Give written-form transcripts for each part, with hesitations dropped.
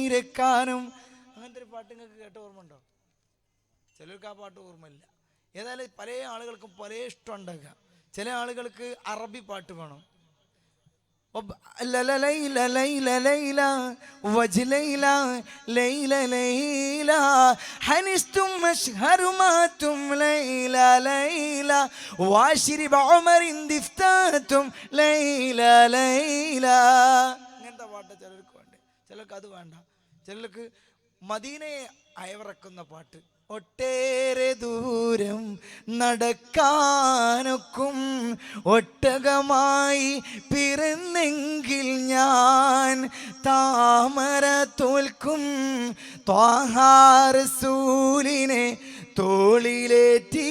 നീരക്കാനും. അങ്ങനത്തെ ഒരു പാട്ട് നിങ്ങൾക്ക് കേട്ട ഓർമ്മ ഉണ്ടോ? ചിലർക്ക് ആ പാട്ട് ഓർമ്മയില്ല. ഏതായാലും പല ആളുകൾക്കും പല ഇഷ്ടം ഉണ്ടാക്കുക. ചില ആളുകൾക്ക് അറബി പാട്ട് വേണം. ലൈല ലൈല ലൈല വജ്ലൈല ലൈല ലൈല ഹനിസ്തും മശ്ഹറുമാതും ലൈല ലൈല വാശിരിബ ഉമറിൻ ദിഫ്താതും ലൈല ലൈല. ഇങ്ങനത്തെ പാട്ട് ചിലർക്ക് വേണ്ട, ചിലർക്ക് അത് വേണ്ട. ചിലർക്ക് മദീനയെ അയവിറക്കുന്ന പാട്ട്. ഒട്ടേറെ ദൂരം നടക്കാനൊക്കും ഒട്ടകമായി പിറന്നെങ്കിൽ ഞാൻ താമര തോൽക്കും ത്വാഹ റസൂലിനെ തോളിലേറ്റി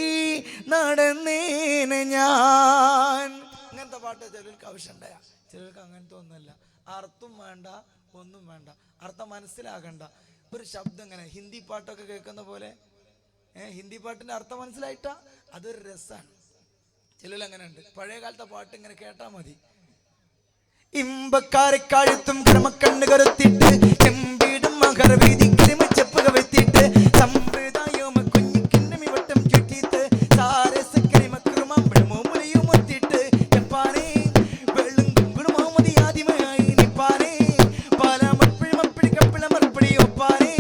നടന്നേനെ ഞാൻ. ഇങ്ങനത്തെ പാട്ട് ചിലർക്ക് ആവശ്യമുണ്ടായ, ചിലർക്ക് അങ്ങനത്തെ ഒന്നുമല്ല. അർത്ഥം വേണ്ട, ഒന്നും വേണ്ട, അർത്ഥം മനസ്സിലാകണ്ട. ഒരു ശബ്ദം ഇങ്ങനെ ഹിന്ദി പാട്ടൊക്കെ കേൾക്കുന്ന പോലെ, ഹിന്ദി പാട്ടിന്റെ അർത്ഥം മനസ്സിലായിട്ടാ അതൊരു രസമാണ്. ചിലരങ്ങനെ ഉണ്ട്. പഴയ കാലത്തെ പാട്ട് ഇങ്ങനെ കേട്ടാ മതി. ഇമ്പക്കാരെ കാഴ്ത്തും കർമ്മക്കണ്ണ് കരുത്തിട്ട് ചെമ്പീടും മകർവീതി കരിമച്ചപ്പ് കവത്തിട്ട് സമ്പ്രദായം കുഞ്ഞിക്കിണ്ണമി വട്ടം ചുറ്റിട്ട് സാരസ് കരിമക്കുറുമാമ്പഴമോ മുലയും ഒത്തിട്ട് എപ്പാനേ വെള്ളും കുടുംബമതി ആദ്യമായി നിപ്പാനേ പല മപ്പിഴി മപ്പിഴി കപ്പിള മറുപടി ഒപ്പാനേ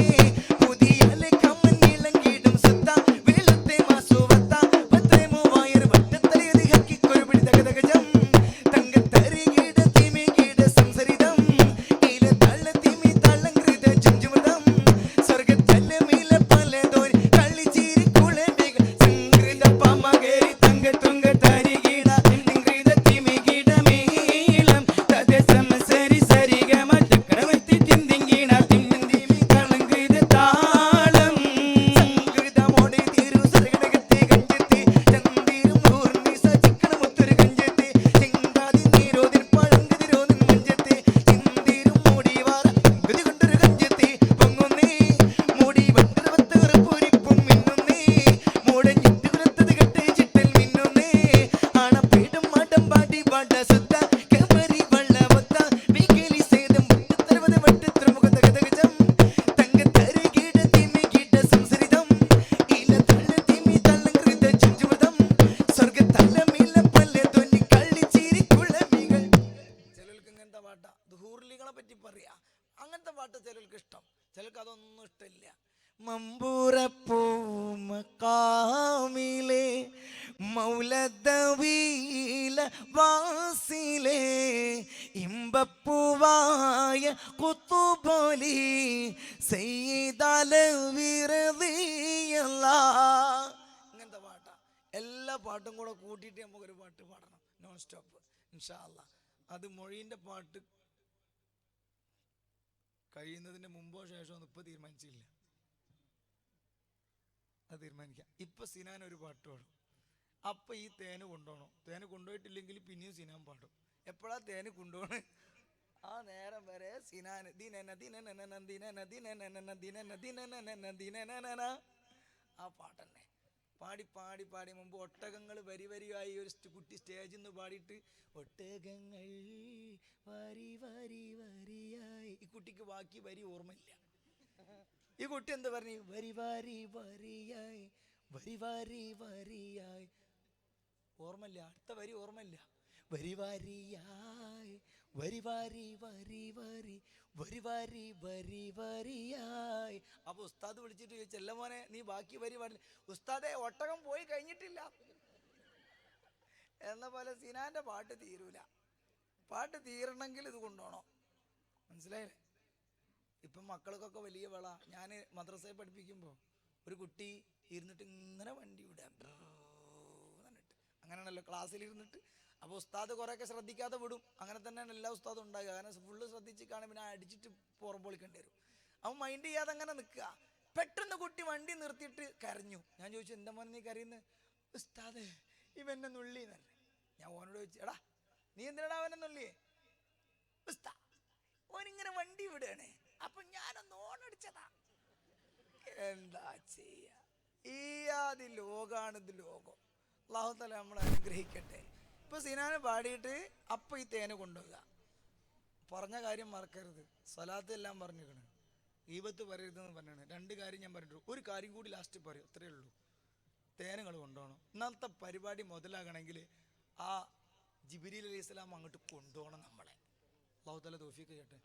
പുതിയ കമ്മീളങ്കിടും സത്ത വെളുത്തെ മാസുവത്ത പത്രേ മൂവായർ വട്ടത്തലയത് ഹക്കിക്കൊരുപിടി തകതകജം തങ്കത്തരികിട തിമികിട സംസരിതം ഇല തള്ള തിമി തള്ളങ്കൃത ജുംജുമൃതം സ്വർഗത്തല്ല മീല പലതോരി കള്ളിച്ചീരി കുളമ്പിക സംകൃത പമകേരി തങ്ക തുങ്ക തരികിട നിങ്കൃത തിമികിട മീളം തദസം സരി സരിഗമ ചക്രവർത്തി തിന്തിങ്കിണ തിന്തിമി കളങ്കൃത താളം സംകൃതമോടെ തീരു സർഗടകത്തെ ഗഞ്ചത്തി ചന്ദിരും നൂർനിസ ചിക്കണമുത്തൊരു ഗഞ്ചത്തി ചിങ്കാതി നീരോതിൽ പഴങ്കതിരോതിൻ മഞ്ചത്തി ചിന്തിരും മൂടിവാറ ഗതി കൊണ്ടൊരു ഗഞ്ചത്തി പൊങ്ങുന്നേ മൂടി വട്ടവത്തകർ പൂരിപ്പും മിന്നുന്നേ മൂടഞ്ഞിട്ട് കുലത്തത് കെട്ട് ചിട്ടൽ മിന്നുന്നേ ആണപ്പേടും മാടം പാടി പാട സുത്ത കമരി വള്ളവത്ത മികലി സേതം മുട്ടത്തരവത് വട്ടത്ര മുഖതകതകജം തങ്കത്തരികിട തിമികിട സംസരിതം ഇല തള്ള തിമി തള്ളങ്കൃത ജുംജുമൃതം സ്വർഗത്തല്ല മീല പലതൊന്നി കള്ളിച്ചീരി കുളമികൾ. ചിലർക്ക് ഇങ്ങനത്തെ പാട്ടാ. ദുഹൂർലികളെ പറ്റി പറയാ. അങ്ങനത്തെ പാട്ട് ചിലർക്ക് ഇഷ്ടം, ചിലർക്ക് അതൊന്നും ഇഷ്ടമില്ല. മമ്പൂറപ്പൂമക്കാമിലെ മൗലദവീല വാസിലെ ഇമ്പപ്പൂവായ കുത്തുബോലി സയ്യിദലവിറദിയല്ല. ഇങ്ങനത്തെ പാട്ടാ. എല്ലാ പാട്ടും കൂടെ കൂട്ടിയിട്ട് നമുക്കൊരു പാട്ട് പാടണം, നോൺ സ്റ്റോപ്പ് ഇൻഷാ അല്ലാഹ്. അത് മൊഴീൻ്റെ പാട്ട് കഴിയുന്നതിൻ്റെ മുമ്പോ ശേഷമോ ഇപ്പം തീരുമാനിച്ചില്ല. അത് തീരുമാനിക്കാം. ഇപ്പം സിനാൻ ഒരു പാട്ട് പാടും. അപ്പം ഈ തേന് കൊണ്ടുപോകണം. തേന് കൊണ്ടുപോയിട്ടില്ലെങ്കിൽ പിന്നെയും സിനാൻ പാടും. എപ്പോഴാ തേന് കൊണ്ടുപോകണം? ആ നേരം വരെ സിനാൻ ദിനന ദിനന ദിനന ദിനന ദിനന ദിനന ദിനന ആ പാട്ട് തന്നെ പാടി പാടി പാടി. മുമ്പ് ഒട്ടകങ്ങൾ വരി വരിയായി ഒരു കുട്ടി സ്റ്റേജിൽ നിന്ന് പാടിയിട്ട് ഒട്ടകങ്ങൾ വരി വരി വരിയായി. ഈ കുട്ടിക്ക് ബാക്കി വരി ഓർമ്മയില്ല. ഈ കുട്ടി എന്താ പറഞ്ഞു? വരി വരി വരിയായി വരി വരി വരിയായി ഓർമ്മയില്ല. അടുത്ത വരി ഓർമ്മയില്ല. വരി വരിയായി വരി വരി വരി വരി വരി വരി വരി വരിയായി. അപ്പൊ ഉസ്താദ് വിളിച്ചിട്ട് ചോദിച്ചു, അല്ല മോനെ നീ ബാക്കി വരി പാടില്ല. ഉസ്താദെ ഒട്ടകം പോയി കഴിഞ്ഞിട്ടില്ല എന്ന പോലെ സിനാന്റെ പാട്ട് തീരൂല. പാട്ട് തീരണമെങ്കിൽ ഇത് കൊണ്ടുപോകണം. മനസ്സിലായില്ലേ? ഇപ്പം മക്കൾക്കൊക്കെ വലിയ വിള. ഞാൻ മദ്രസയിൽ പഠിപ്പിക്കുമ്പോൾ ഒരു കുട്ടി ഇരുന്നിട്ട് ഇങ്ങനെ വണ്ടി വിടാൻ എന്നിട്ട് അങ്ങനെയാണല്ലോ ക്ലാസ്സിലിരുന്നിട്ട്. അപ്പോൾ ഉസ്താദ് കുറേയൊക്കെ ശ്രദ്ധിക്കാതെ വിടും. അങ്ങനെ തന്നെയാണ് എല്ലാ ഉസ്താദും ഉണ്ടാകുക. കാരണം ഫുള്ള് ശ്രദ്ധിച്ച് കാണും, പിന്നെ അടിച്ചിട്ട് പുറംപൊളിക്കേണ്ടി വരും. അവൻ മൈൻഡ് ചെയ്യാതെ അങ്ങനെ നിൽക്കുക. പെട്ടെന്ന് കുട്ടി വണ്ടി നിർത്തിയിട്ട് കരഞ്ഞു. ഞാൻ ചോദിച്ചു, എന്താ മോനെ നീ കരയുന്നത്? ഉസ്താദ് ഇവന്നെ നുള്ളി എന്ന് പറഞ്ഞു. ഞാൻ ഓനോട് ചോദിച്ചു, എടാ നീ എന്തിനാടാ അവനെ നുള്ളിയേ? ഉസ്താ ഓനിങ്ങനെ വണ്ടി വിടുകയാണ്, അപ്പൊ ഞാനൊന്ന് ഓണടിച്ചതാ. എന്താ ചെയ്യ? ഈ ആദ്യ ലോകാണിത് ലോകം. അല്ലാഹു തആല നമ്മളെ അനുഗ്രഹിക്കട്ടെ. ഇപ്പൊ സിനാനെ പാടിയിട്ട് അപ്പൊ ഈ തേന് കൊണ്ടുപോകുക. പറഞ്ഞ കാര്യം മറക്കരുത്. സ്വലാത്ത് എല്ലാം പറഞ്ഞിരിക്കണം. ഗീബത്ത് പറയരുതെന്ന് പറഞ്ഞാണ്. 2 കാര്യം ഞാൻ പറഞ്ഞിട്ടു. ഒരു കാര്യം കൂടി ലാസ്റ്റ് പറയും, അത്രയേ ഉള്ളൂ. തേനുകൾ കൊണ്ടുപോകണം. ഇന്നത്തെ പരിപാടി മുതലാകണമെങ്കിൽ ആ ജിബ്രീൽ അലൈഹി സ്വലാം അങ്ങോട്ട് കൊണ്ടുപോകണം നമ്മളെ. അല്ലാഹു തആല തൗഫീഖ് ചെയ്യട്ടെ.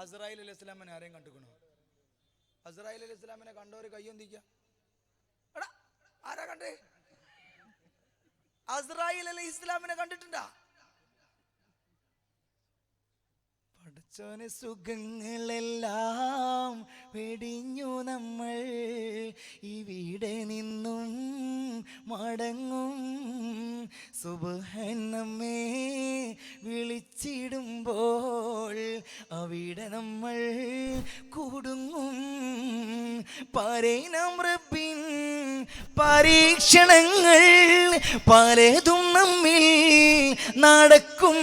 അസ്രായിൽ അലൈഹി സ്വലാമിനെ ആരെയും കണ്ടുക്കണോ? അസ്രായിൽ അലൈഹി സ്വലാമിനെ കണ്ടവര് കയ്യൊന്തിക്ക. എടാ ആരാ കണ്ടേ? അസ്രായിൽ അലൈഹി സ്വലാമിനെ കണ്ടിട്ടുണ്ടാ? പഠിച്ചോന് സുഖങ്ങളെല്ലാം വെടിഞ്ഞു നമ്മൾ ഇവിടെ നിന്നും മടങ്ങും. സുബ്ഹാനമ്മേ വിളിച്ചിടുമ്പോൾ അവിടെ നമ്മൾ കൂടുങ്ങും. പറയണം റബ്ബിൻ പരീക്ഷണങ്ങൾ പലതും നമ്മിൽ നടക്കും.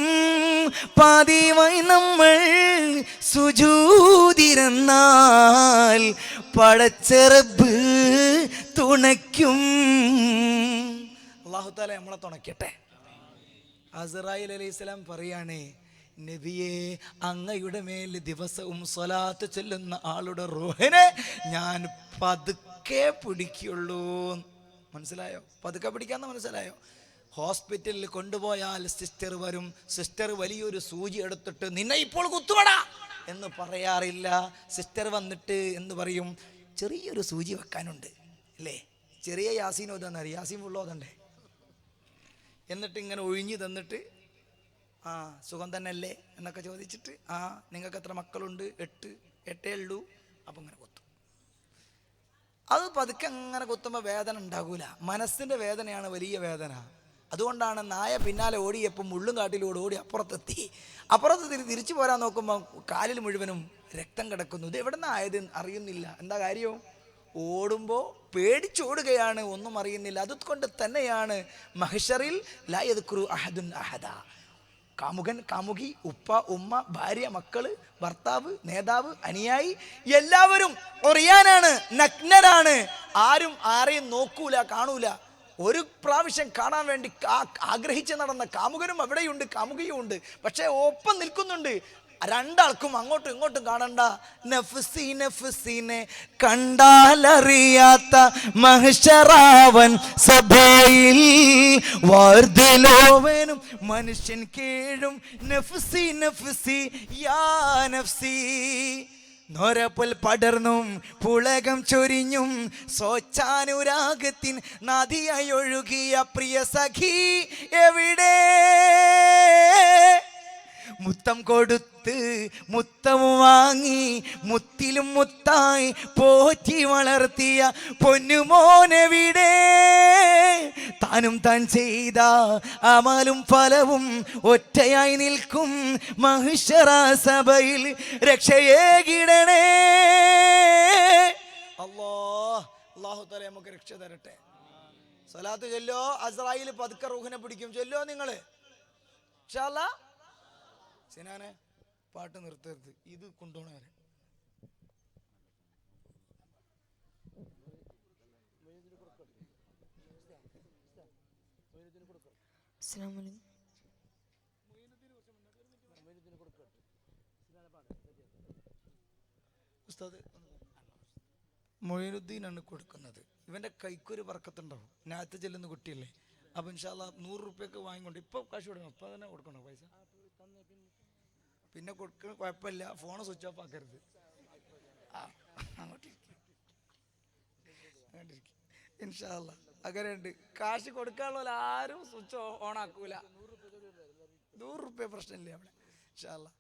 പതിവായി നമ്മൾ സുജൂദിരുന്നാൽ പടച്ച റബ്ബ് തുണയ്ക്കും. അല്ലാഹു തആല നമ്മളെ തുണയ്ക്കട്ടെ. അസ്രായിൽ അലൈഹിസ്സലാം പറയാണ്, നബിയെ അങ്ങയുടെ മേൽ ദിവസവും സ്വലാത്ത് ചൊല്ലുന്ന ആളുടെ റൂഹിനെ ഞാൻ പതുക്കെ പിടിക്കുള്ളൂ. മനസ്സിലായോ? പതുക്കെ പിടിക്കാന്ന് മനസ്സിലായോ? ഹോസ്പിറ്റലിൽ കൊണ്ടുപോയാൽ സിസ്റ്റർ വരും. സിസ്റ്റർ വലിയൊരു സൂചി എടുത്തിട്ട് നിന്നെ ഇപ്പോൾ കുത്തുവടാ എന്ന് പറയാറില്ല. സിസ്റ്റർ വന്നിട്ട് എന്ന് പറയും, ചെറിയൊരു സൂചി വെക്കാനുണ്ട് അല്ലേ, ചെറിയ യാസീൻ ഓതാന്നറിയാം, യാസീൻ ഫുള്ളോതണ്ടേ. എന്നിട്ട് ഇങ്ങനെ ഒഴിഞ്ഞു തന്നിട്ട് ആ സുഖം തന്നെ അല്ലേ എന്നൊക്കെ ചോദിച്ചിട്ട് ആ നിങ്ങൾക്ക് എത്ര മക്കളുണ്ട്? 8 ഉള്ളൂ. അപ്പം ഇങ്ങനെ കുത്തും. അത് പതുക്കെ അങ്ങനെ കുത്തുമ്പോൾ വേദന ഉണ്ടാകൂല. മനസ്സിൻ്റെ വേദനയാണ് വലിയ വേദന. അതുകൊണ്ടാണ് നായ പിന്നാലെ ഓടിയപ്പോൾ മുള്ളും കാട്ടിലൂടെ ഓടി അപ്പുറത്ത് തിരിച്ചു പോരാൻ നോക്കുമ്പോൾ കാലിൽ മുഴുവനും രക്തം കിടക്കുന്നു. ഇത് എവിടെ നിന്നായത് അറിയുന്നില്ല. എന്താ കാര്യം? ഓടുമ്പോൾ പേടിച്ചോടുകയാണ്, ഒന്നും അറിയുന്നില്ല. അതുകൊണ്ട് തന്നെയാണ് മഹ്ശറിൽ ലാ യദ്കുറു അഹദുൻ അഹദ. കാമുകൻ, കാമുകി, ഉപ്പ, ഉമ്മ, ഭാര്യ, മക്കള്, ഭർത്താവ്, നേതാവ്, അനുയായി എല്ലാവരും ഒറിയാനാണ്, നഗ്നരാണ്. ആരും ആരെയും നോക്കൂല, കാണൂല. ഒരു പ്രാവശ്യം കാണാൻ വേണ്ടി ആഗ്രഹിച്ച് നടന്ന കാമുകനും അവിടെയുണ്ട്, കാമുകിയും ഉണ്ട്. പക്ഷെ ഒപ്പം നിൽക്കുന്നുണ്ട്. രണ്ടാൾക്കും അങ്ങോട്ടും ഇങ്ങോട്ടും കാണണ്ട. നഫ്സി നഫ്സിനെ കണ്ടാലറിയാത്ത മഹ്ശറാവൻ സഭയിൽ വാർദലോവനും മനുഷ്യൻ കേഴും. നഫ്സി നഫ്സി യാ നഫ്സി. നൊരപ്പുൽ പടർന്നും പുളകം ചൊരിഞ്ഞും സ്വച്ഛാനുരാഗത്തിൻ നദിയായി ഒഴുകിയ പ്രിയ സഖി എവിടെ? മുത്തം കൊടുത്ത് മുത്തം വാങ്ങി മുത്തിലും മുത്തായി പോറ്റി വളർത്തിയ പൊന്നുമോനെവിടെ? താനും താൻ ചെയ്ത അമലും ഫലവും ഒറ്റയായി നിൽക്കും മഹ്ശറാ സഭയിൽ രക്ഷയേകിടണേ. അല്ലാഹു തആല നമുക്ക് രക്ഷ തരട്ടെ. സ്വലാത്ത് ചൊല്ലോ. അസ്രായിൽ പതുക്കെ റൂഹിനെ പിടിക്കും. ചൊല്ലോ നിങ്ങള് ഇൻഷാ അല്ലാഹ്. സിനാനെ പാട്ട് നിർത്തരുത്, ഇത് കൊണ്ടുപോകണവരെ. മൊയ്നുദ്ദീനാണ് കൊടുക്കുന്നത്. ഇവന്റെ കൈക്കൊരു വർക്കത്തുണ്ടാവും. നാത്ത് ചെല്ലുന്ന കുട്ടിയല്ലേ. അപ്പൊ ഇൻഷാ അല്ലാഹ് 100 റുപ്യക്ക് വാങ്ങിക്കൊണ്ട് ഇപ്പൊ കാശ് കൊടുക്കണം. അപ്പൊ തന്നെ കൊടുക്കണോ പൈസ? പിന്നെ കൊടുക്കുന്ന കുഴപ്പമില്ല, ഫോൺ സ്വിച്ച് ഓഫ് ആക്കരുത്. അങ്ങോട്ടിരിക്കും ഇൻഷാ അല്ലാഹ്. അങ്ങനെയുണ്ട്. കാശ് കൊടുക്കാനുള്ള ആരും സ്വിച്ച് ഓൺ ആക്കൂല. 100 റുപ്യ പ്രശ്നമില്ല അവിടെ ഇൻഷാ അല്ലാഹ്.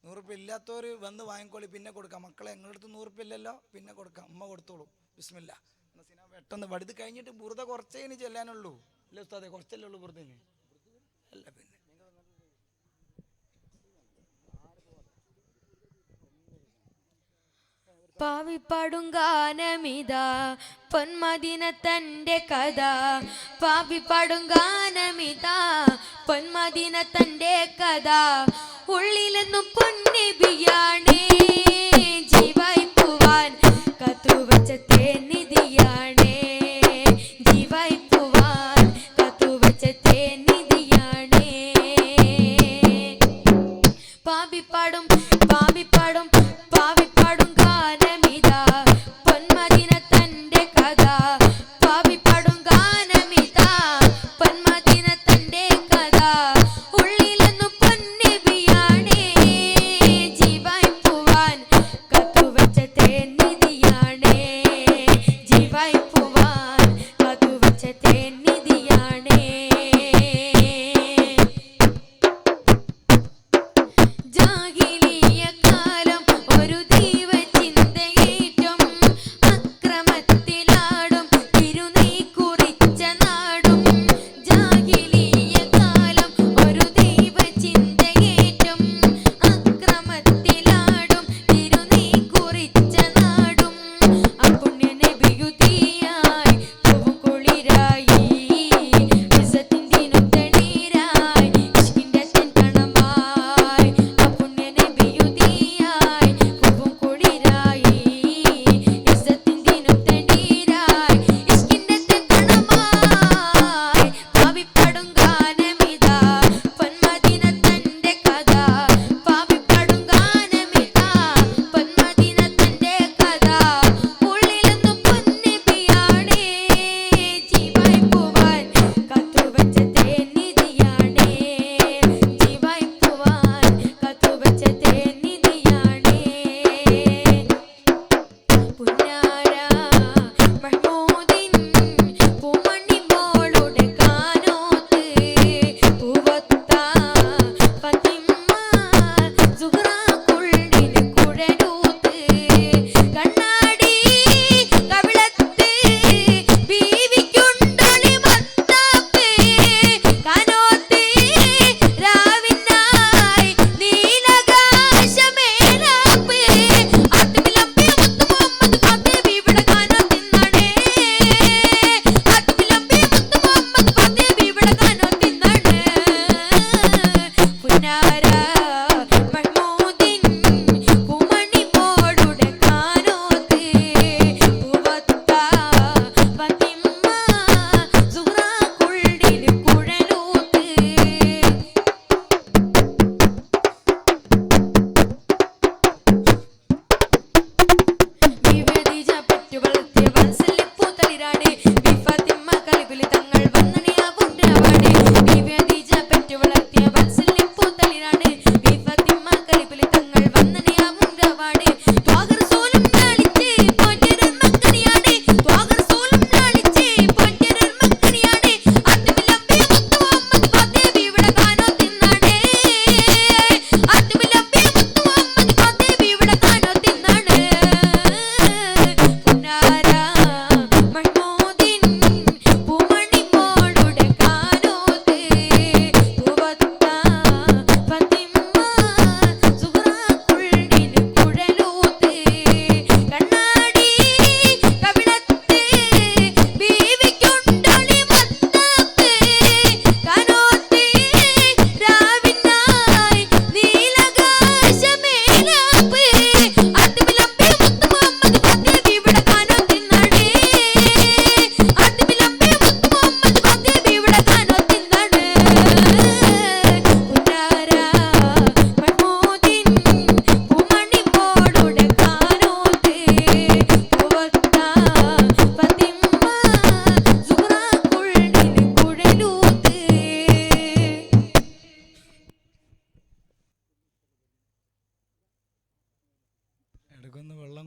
100 റുപ്യ ഇല്ലാത്തവര് വന്ന് വാങ്ങിക്കോളി, പിന്നെ കൊടുക്കാം. മക്കളെ നിങ്ങളുടെ അടുത്ത് 100 റുപ്യ ഇല്ലല്ലോ, പിന്നെ കൊടുക്കാം. അമ്മ കൊടുത്തോളൂ. ബിസ്മില്ലാ. പെട്ടെന്ന് വടുത് കഴിഞ്ഞിട്ട് ബുറുദ കുറച്ചേ ഇനി ചെല്ലാനുള്ളൂ. ഇല്ല ഉസ്താദെ, കുറച്ചല്ലേ ഉള്ളൂ ബുറുദിന്? അല്ല പിന്നെ പാവിപ്പാടും ഗാനമിതാ പൊന്മദീന തന്റെ കഥ. പാവിപ്പാടും ഗാനമിതാ പൊന്മദീന തന്റെ കഥ. ഉള്ളിലെന്നും പൊന്നബിയാണേ, ജീവായി പോവാൻ കത്തുവച്ച തേനിധിയാണേ. ജീവായി പോവാൻ കത്തുവച്ച തേനിധിയാണേ. പാവിപ്പാടും പാവിപ്പാടും പാവിപ്പാടും ഗാന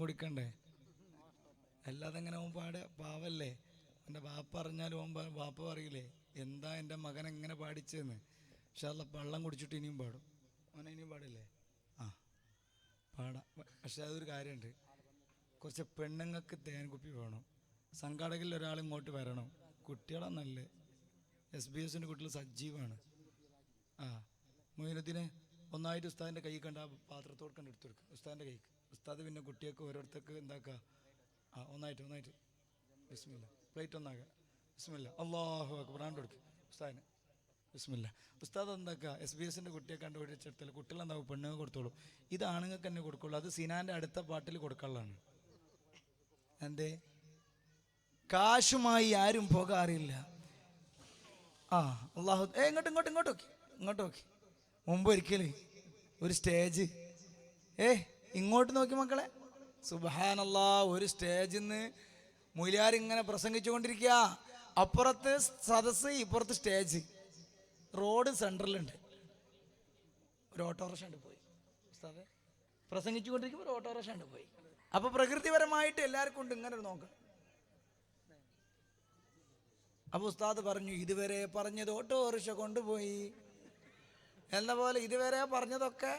കുടിക്കണ്ടേ? അല്ലാതെ എങ്ങനെ ഓൻ പാവല്ലേ? എൻ്റെ ബാപ്പ അറിഞ്ഞാലും ഓൻ ബാപ്പ പറയില്ലേ എന്താ എൻ്റെ മകൻ എങ്ങനെ പാടിച്ചതെന്ന്. പക്ഷെ അല്ല വെള്ളം കുടിച്ചിട്ട് ഇനിയും പാടും. ഓനെ ഇനിയും പാടില്ലേ? ആ പാടാം. പക്ഷെ അതൊരു കാര്യമുണ്ട്, കുറച്ച് പെണ്ണുങ്ങൾക്ക് തേൻ കുപ്പി വേണം. സംഘാടകരിൽ ഒരാൾ ഇങ്ങോട്ട് വരണം. കുട്ടികളെന്നല്ലേ, SBS കുട്ടികൾ സജീവമാണ്. ആ മൊയ്നുദ്ദീനെ ഒന്നായിട്ട് ഉസ്താദിൻ്റെ കൈ കണ്ട ആ പാത്രത്തോട് കണ്ട് എടുത്തു കൊടുക്കുക ഉസ്താദിൻ്റെ കൈക്ക്. ഉസ്താദ് പിന്നെ കുട്ടികൾക്ക് ഓരോരുത്തർക്ക് എന്താക്കുക, ആ ഒന്നായിട്ട് ബിസ്മില്ല, പ്ലേറ്റ് ഒന്നാക്കുക, ബിസ്മില്ല, അല്ലാഹു അക്ബർ ആണ്ട് കൊടുക്കുക ഉസ്താദിന്, ബിസ്മില്ല. ഉസ്താദ് എന്താക്കുക, SBS കുട്ടിയെ കണ്ട് ഒഴിച്ചെടുത്താൽ കുട്ടികളെന്താവും പെണ്ണുങ്ങൾ കൊടുത്തോളൂ. ഇത് ആണുങ്ങൾക്ക് തന്നെ കൊടുക്കുള്ളൂ. അത് സിനാൻ്റെ അടുത്ത പാട്ടിൽ കൊടുക്കാനുള്ളതാണ്. എന്തേ? കാശുമായി ആരും പോകാറില്ല. ആ അള്ളാഹു ഇങ്ങോട്ട് നോക്കി. മുമ്പ് ഒരിക്കൽ ഒരു സ്റ്റേജ്, ഇങ്ങോട്ട് നോക്കി മക്കളെ, സുബ്ഹാനല്ലാ, ഒരു സ്റ്റേജിൽ നിന്ന് മൊയ്ലാർ ഇങ്ങനെ പ്രസംഗിച്ചു കൊണ്ടിരിക്കുക. അപ്പുറത്ത് സദസ്സ്, ഇപ്പുറത്ത് സ്റ്റേജ്, റോഡ് സെൻട്രലുണ്ട്. ഒരു ഓട്ടോറിക്ഷ ഉണ്ട് പോയി. ഉസ്താദെ പ്രസംഗിച്ചു കൊണ്ടിരിക്കുമ്പോൾ ഒരു ഓട്ടോറിക്ഷ ഉണ്ട് പോയി. അപ്പൊ പ്രകൃതിപരമായിട്ട് എല്ലാവർക്കും ഉണ്ട് ഇങ്ങനെ ഒരു നോക്കാം. അപ്പൊ ഉസ്താദ് പറഞ്ഞു, ഇതുവരെ പറഞ്ഞത് ഓട്ടോറിക്ഷ കൊണ്ടുപോയി എന്ന പോലെ ഇതുവരെ പറഞ്ഞതൊക്കെ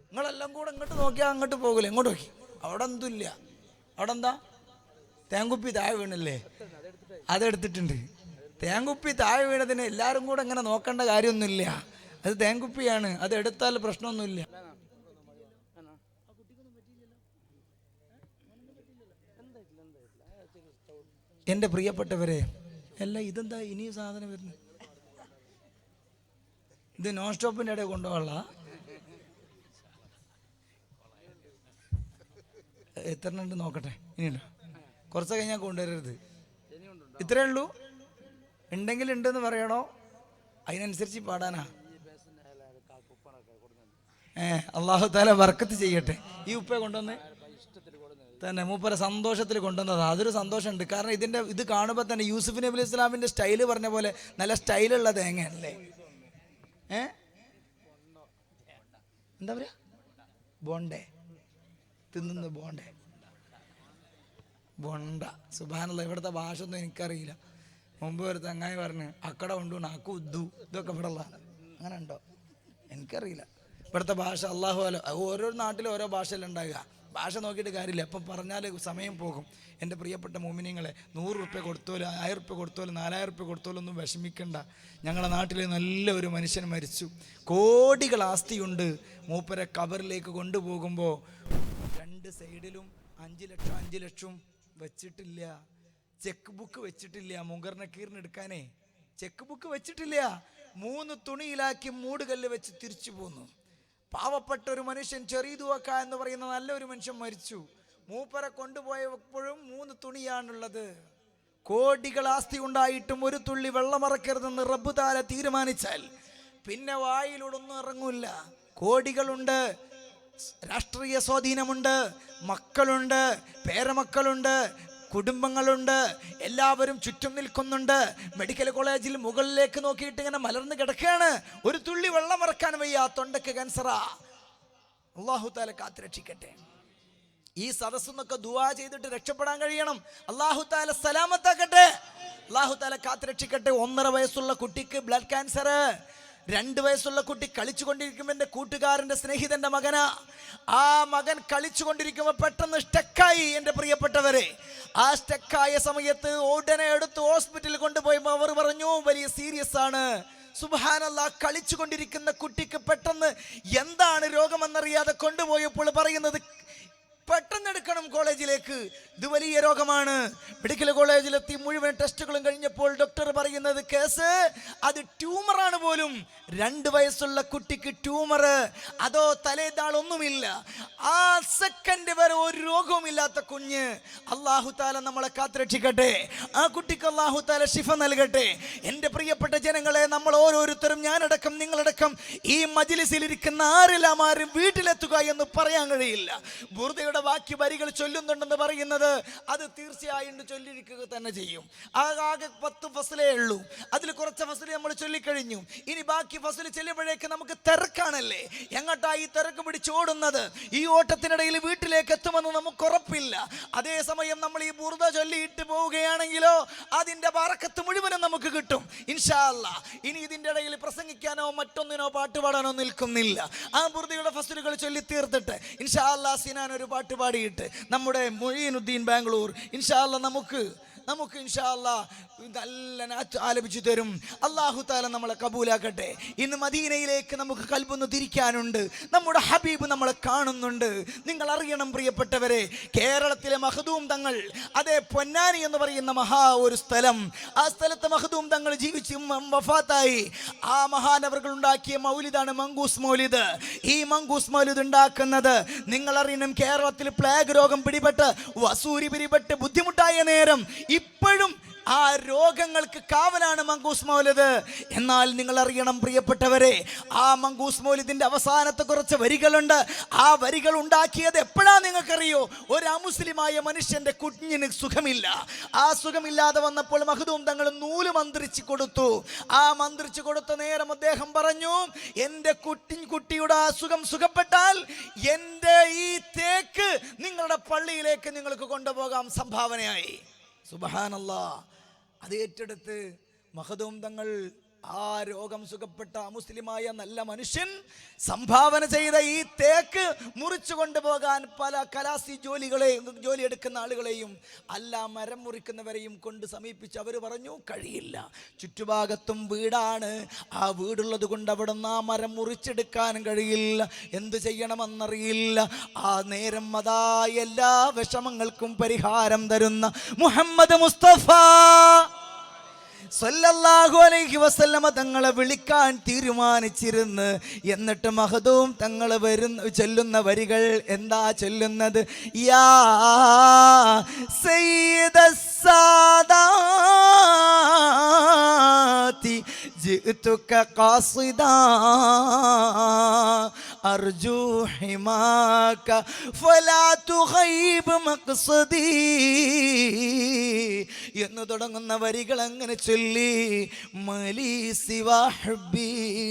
നിങ്ങളെല്ലാം കൂടെ ഇങ്ങോട്ട് നോക്കിയാൽ അങ്ങോട്ട് പോകില്ല. എങ്ങോട്ട് നോക്കി? അവിടെ എന്തുമില്ല. അവിടെ എന്താ? തേങ്കുപ്പി താഴെ വീണല്ലേ? അതെടുത്തിട്ടുണ്ട്. തേങ്കുപ്പി താഴെ വീണതിന് എല്ലാവരും കൂടെ ഇങ്ങനെ നോക്കേണ്ട കാര്യമൊന്നുമില്ല. അത് തേങ്കുപ്പിയാണ്, അത് എടുത്താൽ പ്രശ്നമൊന്നുമില്ല. എൻ്റെ പ്രിയപ്പെട്ടവരെ, അല്ല ഇതെന്താ ഇനിയും സാധനം വരുന്നത്? ഇത് നോൺ സ്റ്റോപ്പിൻ്റെ ഇടയിൽ കൊണ്ടുപോകാനുള്ള എത്ര ഉണ്ട് നോക്കട്ടെ. ഇനിയുണ്ടോ? കുറച്ച് കഴിഞ്ഞാൽ കൊണ്ടുവരരുത്. ഇത്രയേ ഉള്ളൂ. ഉണ്ടെങ്കിൽ ഉണ്ടെന്ന് പറയണോ? അതിനനുസരിച്ച് പാടാനാ. അല്ലാഹു തആല ബർക്കത്ത് ചെയ്യട്ടെ. ഈ ഉപ്പ കൊണ്ടുവന്ന് തന്നെ മൂപ്പരെ സന്തോഷത്തിൽ കൊണ്ടുവന്നതാണ്. അതൊരു സന്തോഷമുണ്ട്. കാരണം ഇത് കാണുമ്പോൾ തന്നെ യൂസുഫ് നബി അലൈഹി ഇസ്ലാമിൻ്റെ സ്റ്റൈല് പറഞ്ഞ പോലെ നല്ല സ്റ്റൈലുള്ള തേങ്ങയല്ലേ? എന്താ പറയാ? ബോണ്ടേ തിന്നുന്ന ബോണ്ട. സുബ്ഹാനല്ലാഹ്, ഇവിടുത്തെ ഭാഷ ഒന്നും എനിക്കറിയില്ല. മുമ്പ് ഒരു തങ്ങായി പറഞ്ഞ് അക്കട കൊണ്ടുപോകണം, അക്കു ഉദ്ദു, ഇതൊക്കെ ഇവിടെ ഉള്ളതാണ്. അങ്ങനെ ഉണ്ടോ? എനിക്കറിയില്ല ഇവിടുത്തെ ഭാഷ. അള്ളാഹു അല്ല, ഓരോ നാട്ടിലും ഓരോ ഭാഷയല്ല ഉണ്ടാകുക. ഭാഷ നോക്കിയിട്ട് കാര്യമില്ല. അപ്പം പറഞ്ഞാൽ സമയം പോകും. എൻ്റെ പ്രിയപ്പെട്ട മോമിനിങ്ങളെ, 100 റുപ്യ കൊടുത്തോലും 1000 റുപ്യ കൊടുത്തോലും 4000 റുപ്യ കൊടുത്തോലും ഒന്നും വിഷമിക്കണ്ട. ഞങ്ങളുടെ നാട്ടിൽ നല്ല ഒരു മനുഷ്യൻ മരിച്ചു. കോടികൾ ആസ്തിയുണ്ട്. മൂപ്പരെ കബറിലേക്ക് കൊണ്ടുപോകുമ്പോൾ 2 സൈഡിലും 5 ലക്ഷം വെച്ചിട്ടില്ല. ചെക്ക് ബുക്ക് വെച്ചിട്ടില്ല. മുങ്കർ നക്കീറിന് എടുക്കാനേ ചെക്ക് ബുക്ക് വെച്ചിട്ടില്ല. 3 തുണിയിലാക്കി മൂടുകല്ല് വെച്ച് തിരിച്ചു പോന്നു. പാവപ്പെട്ട ഒരു മനുഷ്യൻ, ചെറിയതുവക്ക എന്ന് പറയുന്ന നല്ലൊരു മനുഷ്യൻ മരിച്ചു. മൂപ്പരെ കൊണ്ടുപോയപ്പോഴും 3 തുണിയാണുള്ളത്. കോടികൾ ആസ്തി ഉണ്ടായിട്ടും ഒരു തുള്ളി വെള്ളമറക്കരുതെന്ന് റബ്ബ് തആല തീരുമാനിച്ചാൽ പിന്നെ വായിലൂടെ ഒന്നും ഇറങ്ങൂല. കോടികളുണ്ട്, രാഷ്ട്രീയ സ്വാധീനമുണ്ട്, മക്കളുണ്ട്, പേരമക്കളുണ്ട്, കുടുംബങ്ങളുണ്ട്, എല്ലാവരും ചുറ്റും നിൽക്കുന്നുണ്ട്. മെഡിക്കൽ കോളേജിൽ മുകളിലേക്ക് നോക്കിയിട്ട് ഇങ്ങനെ മലർന്ന് കിടക്കുകയാണ്. ഒരു തുള്ളി വെള്ളം ഇറക്കാൻ വയ്യ, തൊണ്ടയ്ക്ക് ക്യാൻസറാ. അല്ലാഹു തആല കാത്തുരക്ഷിക്കട്ടെ. ഈ സദസ്സൊന്നൊക്കെ ദുആ ചെയ്തിട്ട് രക്ഷപ്പെടാൻ കഴിയണം. അല്ലാഹു തആല സലാമത്താക്കട്ടെ, അല്ലാഹു തആല കാത്തുരക്ഷിക്കട്ടെ. 1.5 വയസ്സുള്ള കുട്ടിക്ക് ബ്ലഡ് ക്യാൻസർ. 2 വയസ്സുള്ള കുട്ടി കളിച്ചുകൊണ്ടിരിക്കുമ്പോൾ എൻ്റെ കൂട്ടുകാരൻ്റെ സ്നേഹിതൻ്റെ മകനാ. ആ മകൻ കളിച്ചുകൊണ്ടിരിക്കുമ്പോൾ പെട്ടെന്ന് സ്റ്റക്കായി. എൻ്റെ പ്രിയപ്പെട്ടവരെ, ആ സ്റ്റക്കായ സമയത്ത് ഉടനെ എടുത്ത് ഹോസ്പിറ്റലിൽ കൊണ്ടുപോയപ്പോൾ അവർ പറഞ്ഞു വലിയ സീരിയസ് ആണ്. സുബ്ഹാനല്ലാഹ്, കളിച്ചുകൊണ്ടിരിക്കുന്ന കുട്ടിക്ക് പെട്ടെന്ന് എന്താണ് രോഗമെന്നറിയാതെ കൊണ്ടുപോയപ്പോൾ പറയുന്നത് പെട്ടെന്ന് എടുക്കണം കോളേജിലേക്ക്, ഇത് വലിയ രോഗമാണ്. മെഡിക്കൽ കോളേജിലെത്തി മുഴുവൻ ടെസ്റ്റുകളും കഴിഞ്ഞപ്പോൾ ഡോക്ടർ പറയുന്നത് കേസ് അത് ട്യൂമറാണ് പോലും. 2 വയസ്സുള്ള കുട്ടിക്ക് ട്യൂമർ, അതോ തലേതാളൊന്നുമില്ല. ആ സെക്കൻഡ് വരെ ഒരു രോഗവുമില്ലാത്ത കുഞ്ഞ്. അല്ലാഹു തആല നമ്മളെ കാത്തുരക്ഷിക്കട്ടെ. ആ കുട്ടിക്ക് അല്ലാഹു തആല ശിഫ നൽകട്ടെ. എൻ്റെ പ്രിയപ്പെട്ട ജനങ്ങളെ, നമ്മൾ ഓരോരുത്തരും, ഞാനടക്കം നിങ്ങളടക്കം ഈ മജ്‌ലിസിൽ ഇരിക്കുന്ന ആരും വീട്ടിലെത്തുക എന്ന് പറയാൻ കഴിയില്ല. ബുർദയുടെ ബാക്കി വരികൾ ചൊല്ലുന്നുണ്ടെന്ന് പറയുന്നത് അത് തീർച്ചയായും ചൊല്ലിരിക്കുക തന്നെ ചെയ്യും. ആകെ 10 ഫസ്ലേ ഉള്ളൂ. അതിൽ കുറച്ച് ഫസ്ല് നമ്മൾ ചൊല്ലിക്കഴിഞ്ഞു. ഇനി ബാക്കി ഫസ്ല് ചെല്ലുമ്പോഴേക്ക് നമുക്ക് തിരക്കാണല്ലേ. എങ്ങോട്ടാ ഈ തിരക്ക് പിടിച്ചോടുന്നത്? ഈ ഓട്ടത്തിനിടയിൽ വീട്ടിലേക്ക് എത്തുമെന്ന് നമുക്ക് ഉറപ്പില്ല. അതേസമയം നമ്മൾ ഈ ബുർദ ചൊല്ലിയിട്ട് പോവുകയാണെങ്കിലോ അതിന്റെ ബറക്കത്ത് മുഴുവനും നമുക്ക് കിട്ടും ഇൻഷാ അല്ലാഹ്. ഇനി ഇതിന്റെ ഇടയിൽ പ്രസംഗിക്കാനോ മറ്റൊന്നിനോ പാട്ടുപാടാനോ നിൽക്കുന്നില്ല. ആ ബുർദയുടെ ഫസ്ലുകൾ ചൊല്ലി തീർത്തിട്ട് ഇൻഷാ അല്ലാഹ് സിനാൻ ഒരു പാട്ട് പാടിയിട്ട് നമ്മുടെ മൊയ്നുദ്ദീൻ ബാംഗ്ലൂർ ഇൻഷാ അല്ലാഹ് നമുക്ക് ഇൻഷാ അല്ലാഹ് നല്ല നാറ്റ് ആലപിച്ചു തരും. അല്ലാഹു തആല നമ്മളെ കബൂലാക്കട്ടെ. ഇന്ന് മദീനയിലേക്ക് നമുക്ക് കൽബൊന്ന് തിരിക്കാനുണ്ട്. നമ്മുടെ ഹബീബ് നമ്മളെ കാണുന്നുണ്ട്. നിങ്ങൾ അറിയണം പ്രിയപ്പെട്ടവരെ, കേരളത്തിലെ മഖ്ദൂം തങ്ങൾ, അതേ പൊന്നാനി എന്ന് പറയുന്ന ഒരു സ്ഥലം, ആ സ്ഥലത്ത് മഖ്ദൂം തങ്ങൾ ജീവിച്ച് വഫാത്തായി. ആ മഹാനവറുകൾ ഉണ്ടാക്കിയ മൗലിദാണ് മങ്കൂസ് മൗലിദ്. ഈ മങ്കൂസ് മൗലിദ് ഉണ്ടാക്കുന്നത് നിങ്ങൾ അറിയണം, കേരളത്തിൽ പ്ലേഗ് രോഗം പിടിപെട്ട് വസൂരി പിടിപെട്ട് ബുദ്ധിമുട്ടായ നേരം ഇപ്പോഴും ആ രോഗങ്ങൾക്ക് കാവലാണ് മങ്കൂസ് മൗലിദ്. എന്നാൽ നിങ്ങൾ അറിയണം പ്രിയപ്പെട്ടവരെ, ആ മങ്കൂസ് മൗലിദിന്റെ അവസാനത്തെ കുറച്ച് വരികളുണ്ട്. ആ വരികൾ ഉണ്ടാക്കിയത് എപ്പോഴാ നിങ്ങൾക്കറിയോ? ഒരു അമുസ്ലിമായ മനുഷ്യന്റെ കുഞ്ഞിന് സുഖമില്ല. ആ സുഖമില്ലാതെ വന്നപ്പോൾ മഖ്ദൂം തങ്ങൾ നൂല് മന്ത്രിച്ചു കൊടുത്തു. ആ മന്ത്രിച്ചു കൊടുത്ത നേരം അദ്ദേഹം പറഞ്ഞു, എൻ്റെ കുട്ടിയുടെ അസുഖം സുഖപ്പെട്ടാൽ എൻ്റെ ഈ തേക്ക് നിങ്ങളുടെ പള്ളിയിലേക്ക് നിങ്ങൾക്ക് കൊണ്ടുപോകാം സംഭാവനയായി. സുബ്ഹാനല്ലാഹ്. അത് ഏറ്റെടുത്ത് മഖ്ദൂം തങ്ങൾ ആ രോഗം സുഖപ്പെട്ട മുസ്ലിമായ നല്ല മനുഷ്യൻ സംഭാവന ചെയ്ത ഈ തേക്ക് മുറിച്ചു കൊണ്ടുപോകാൻ പല കലാസി ജോലി എടുക്കുന്ന ആളുകളെയും അല്ല മരം മുറിക്കുന്നവരെയും കൊണ്ട് സമീപിച്ച് അവർ പറഞ്ഞു, കഴിയില്ല, ചുറ്റുഭാഗത്തും വീടാണ്, ആ വീടുള്ളത് കൊണ്ട് അവിടെ നിന്ന് ആ മരം മുറിച്ചെടുക്കാൻ കഴിയില്ല, എന്ത് ചെയ്യണമെന്നറിയില്ല. ആ നേരം അതാ എല്ലാ വിഷമങ്ങൾക്കും പരിഹാരം തരുന്ന മുഹമ്മദ് മുസ്തഫ സല്ലല്ലാഹു അലൈഹി വസല്ലമ തങ്ങളെ വിളിക്കാൻ തീരുമാനിച്ചിരുന്നു. എന്നിട്ട് മഖ്ദൂം തങ്ങൾ ചൊല്ലുന്ന വരികൾ എന്താ ചൊല്ലുന്നത്? യാ സയ്യിദസ് സാദാതി ജിഅ്തുക ഖാസിദാ അർജു ഹിമാക ഫലാ തുഖൈബ് മഖ്സദി എന്ന് തുടങ്ങുന്ന വരികൾ അങ്ങനെ ചൊല്ലി, മലി സിവാ ഹബ്ബി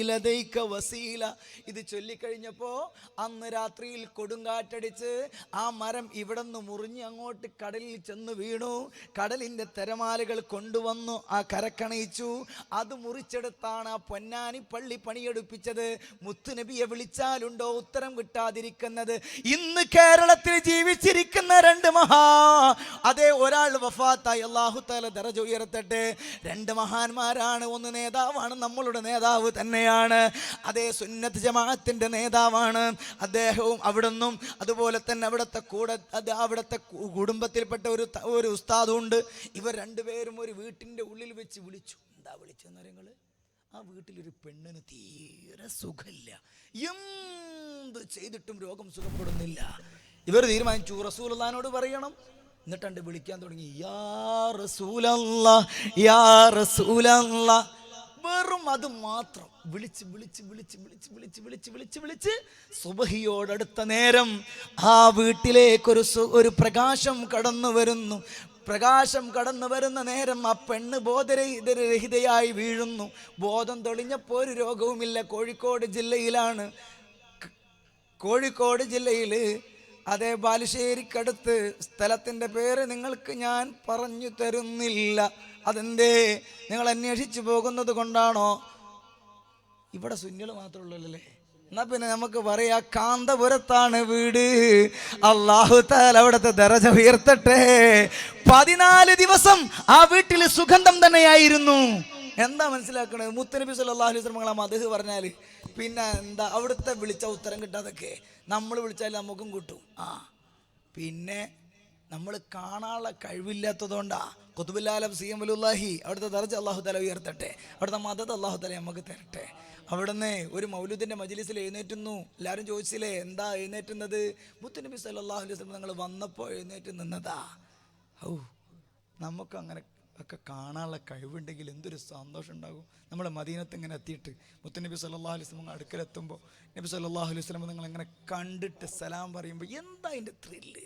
ലദൈക വസീല. ഇത് ചൊല്ലിക്കഴിഞ്ഞപ്പോൾ അന്ന് രാത്രിയിൽ കൊടുങ്കാറ്റടിച്ച് ആ മരം ഇവിടെ നിന്ന് മുറിഞ്ഞ് അങ്ങോട്ട് കടലിൽ ചെന്ന് വീണു. കടലിൻ്റെ തിരമാലകൾ കൊണ്ടുവന്നു ആ കരക്കണയിച്ചു. അത് മുറിച്ചെടുത്താണ് ആ പൊന്നാനി പള്ളി പണിയെടുപ്പിച്ചത്. മുത്തുനബിയെ വിളിച്ചാലുണ്ടോ ഉത്തരം കിട്ടാതിരിക്കുന്നത്? ഇന്ന് കേരളത്തിൽ ജീവിച്ചിരിക്കുന്ന രണ്ട് അതേ ഒരാൾ വഫാത്തായി, അല്ലാഹു തആല ദറജ ഉയർത്തട്ടെ. രണ്ട് മഹാന്മാരാണ്. ഒന്ന് നേതാവാണ്, നമ്മളുടെ നേതാവ് തന്നെയാണ്. അതേ സുന്നത്ത് ജമാഅത്തിന്റെ നേതാവാണ് അദ്ദേഹവും. അവിടുന്നും അതുപോലെ തന്നെ അവിടുത്തെ കുടുംബത്തിൽപ്പെട്ട ഒരു ഉസ്താദുണ്ട്. ഇവർ രണ്ടുപേരും ഒരു വീട്ടിൻ്റെ ഉള്ളിൽ വെച്ച് വിളിച്ചു. എന്താ വിളിച്ചെന്ന് നിങ്ങൾ? ആ വീട്ടിലൊരു പെണ്ണിന് തീരെ സുഖമില്ല, എന്ത് ചെയ്തിട്ടും രോഗം സുഖപ്പെടുന്നില്ല. ഇവർ തീരുമാനിച്ചു റസൂലുള്ളാഹിനോട് പറയണം. എന്നിട്ടുണ്ട് വിളിക്കാൻ തുടങ്ങി, യാ റസൂലല്ലാഹ്, യാ റസൂലല്ലാഹ്. വെറും അത് മാത്രം വിളിച്ച് വിളിച്ച് വിളിച്ച് വിളിച്ച് വിളിച്ച് വിളിച്ച് വിളിച്ച് വിളിച്ച് സുബഹിയോടടുത്ത നേരം ആ വീട്ടിലേക്കൊരു പ്രകാശം കടന്നു വരുന്നു. പ്രകാശം കടന്നു വരുന്ന നേരം ആ പെണ്ണ് ബോധരഹിതയായി വീഴുന്നു. ബോധം തെളിഞ്ഞപ്പോൾ ഒരു രോഗവുമില്ല. കോഴിക്കോട് ജില്ലയിൽ അതേ ബാലുശ്ശേരിക്കടുത്ത്, സ്ഥലത്തിൻ്റെ പേര് നിങ്ങൾക്ക് ഞാൻ പറഞ്ഞു തരുന്നില്ല. അതെന്തേ? നിങ്ങൾ അന്വേഷിച്ചു പോകുന്നത് കൊണ്ടാണോ? ഇവിടെ സുന്നികൾ മാത്രമുള്ളല്ലേ? എന്നാ പിന്നെ നമുക്ക് പറയാ കാന്തപുരത്താണ് വീട്. അല്ലാഹു തആല അവിടുത്തെ ദറജ ഉയർത്തട്ടെ. 14 ദിവസം ആ വീട്ടിൽ സുഗന്ധം തന്നെയായിരുന്നു. എന്താ മനസ്സിലാക്കണത്? മുത്തുനബി സല്ലല്ലാഹു അലൈഹി വസല്ലം മദ്ഹ് പറഞ്ഞാൽ പിന്നെ എന്താ അവിടുത്തെ വിളിച്ച ഉത്തരം കിട്ടാതൊക്കെ നമ്മൾ വിളിച്ചാൽ നമുക്കും കിട്ടും. പിന്നെ നമ്മൾ കാണാനുള്ള കഴിവില്ലാത്തതുകൊണ്ടാ. ഖുതുബുൽ സി എം വലുല്ലാഹി അവിടുത്തെ ദറജ അല്ലാഹു തആല ഉയർത്തട്ടെ. അവിടുത്തെ മദദ് അല്ലാഹു തആല നമുക്ക് തരട്ടെ. അവിടുന്ന് ഒരു മൗലൂദിൻ്റെ മജ്ലിസിൽ എഴുന്നേറ്റുന്നു. എല്ലാവരും ചോദിച്ചില്ലേ എന്താ എഴുന്നേറ്റുന്നത്? മുത്തുനബി സല്ലല്ലാഹു അലൈഹി വസല്ലം നിങ്ങൾ വന്നപ്പോൾ എഴുന്നേറ്റ് നിന്നതാ. നമുക്ക് അങ്ങനെ ഒക്കെ കാണാനുള്ള കഴിവുണ്ടെങ്കിൽ എന്തൊരു സന്തോഷം ഉണ്ടാകും. നമ്മൾ മദീനത്ത് ഇങ്ങനെ എത്തിയിട്ട് മുത്തുനബി സല്ലല്ലാഹു അലൈഹി വസല്ലം അടുക്കലെത്തുമ്പോൾ നബി സല്ലല്ലാഹു അലൈഹി വസല്ലം നിങ്ങൾ ഇങ്ങനെ കണ്ടിട്ട് സലാം പറയുമ്പോൾ എന്താ അതിൻ്റെ ത്രില്ല്?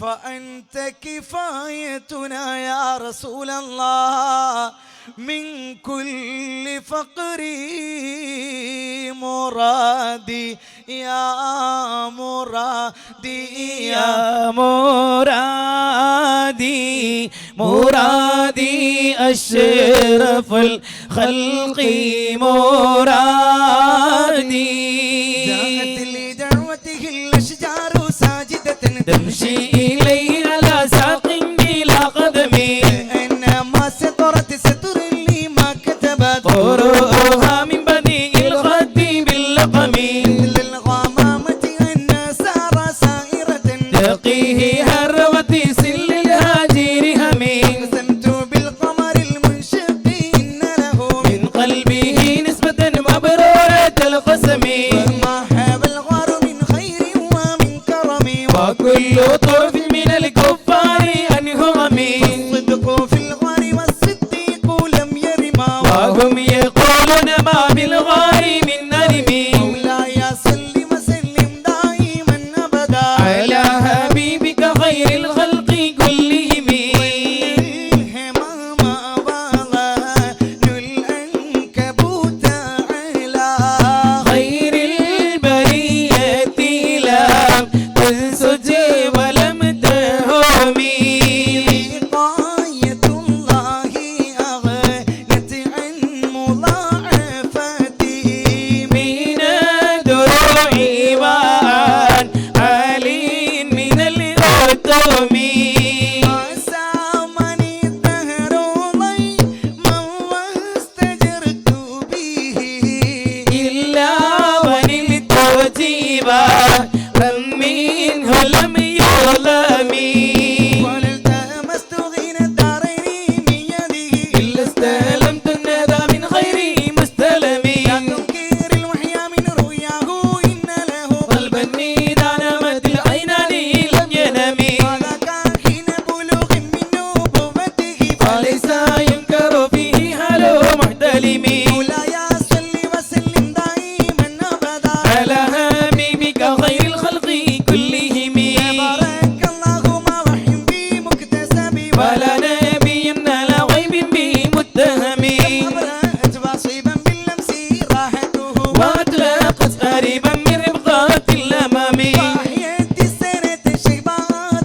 فأنت كفايتنا يا رسول الله من كل فقري مرادي يا مرادي يا مرادي مرادي أشرف الخلق مرادي جاءت لدعوته الأشجار ساجدة تمشي إليه على ساق بلا قدم إنما سترت ستر لي ما كتبت قروها من بديء الخد باللقم للغمامة أن سار سائرة تقيه هروة سل الهاجر همين قسمت بالقمر المنشق إن له من قلبه نسبة مبرورة القسم ما حاب الغار من خير ومن كرم وكل طرف من الكفار أنه غمي والصدق في الغار والصديق لم يرما وهم يقولون ما بالغار من نرمي مولاي صل وسلم دائما أبدا على حبيبك خير الخلق كلهم الهمام وغان العنكبوت على خير البرية لم تنسج ولم تهمي وقاية الله أغنت عن مضاعفتي من الدروع وعن علي من الأتم وسامني الدهر ضيما واستجرت به إلا ونلت وجيبا منه لم يظلمي والتمست غنى الدارين من يده إلا استلمت الندى من خير مستلمي لا تنكر المحيا من رؤياه إن له قلبا إذا نامت العينان لم ينمي وذاك حين بلوغ من نبوته فليس ينكر فيه حال محتلم مولاي صل وسلم دائما أبدا على حبيبك خير الخلق كلهم بارك اللهم وحم بمكتسب ولا نبي على غيب بمتهم أبرأت واصيبا باللمس راحته وأطلقت قريبا من ربقات الأمام وأحيت السنة الشيبة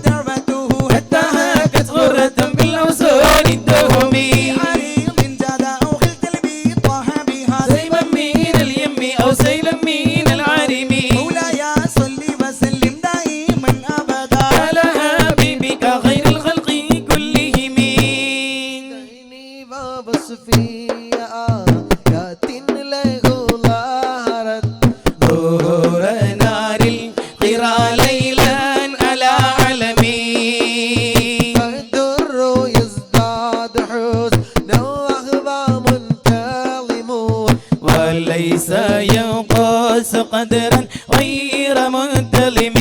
دربته حتى هاكت غرة بالأوسون الدهم عريض جاد أو خلت البيض طه بها سيبا من اليم أو سيلا من العرم مولاي صل وسلم دائما أبدا على حبيبك خير الخلق كلهم ظهور نار القرى ليلا على علمي وليس ينقص قدرا غير منتظم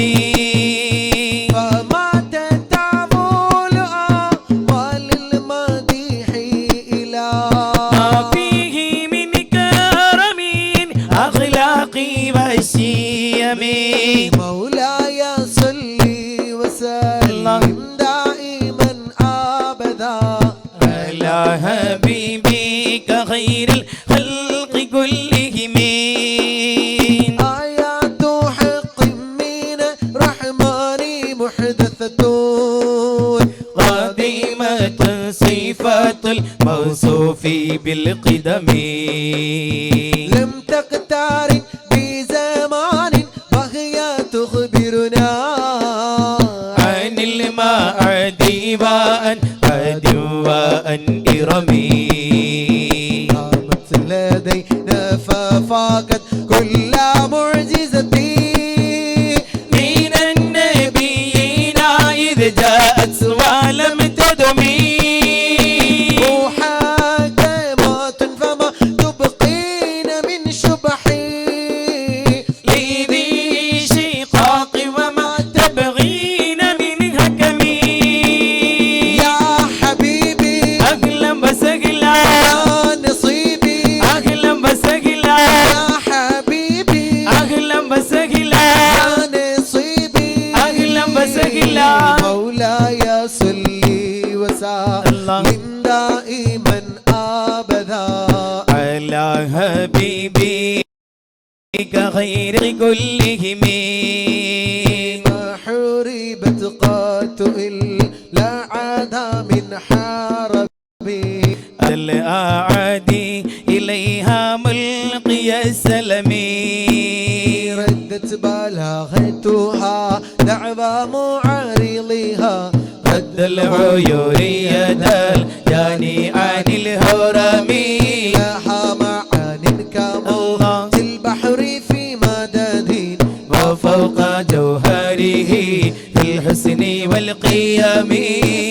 ما فيه من كرم أخلاقي والشيم مولاي صل وسلم دائما ابدا على حبيبك خير الخلق كلهم آيات حق من رحمن محدثة قديمة صفة الموصوف بالقدم لم تقترن بزمان وهي تخبرنا عن المعادي وأن عد وأن إرمي قامت لدينا ففاقت كل معجزة من النبيين إذ جاءت ولم تدمي محاكمات فما تبقين من شبحي لذي شقاق وما تبغين من هكمي يا حبيبي أهلا وسهلا يا نصيبي أهلا وسهلا يا حبيبي دائما أبدا على حبيبك خير كلهم ما حربت قط إلا عدا من حربي الأعادي إليها ملقي السلم ردت بلاغتها دعوى معارضها رد العيون يد الجاني عن الهرم لها معان كموج البحر في مدد وفوق جوهره في الحسن والقيم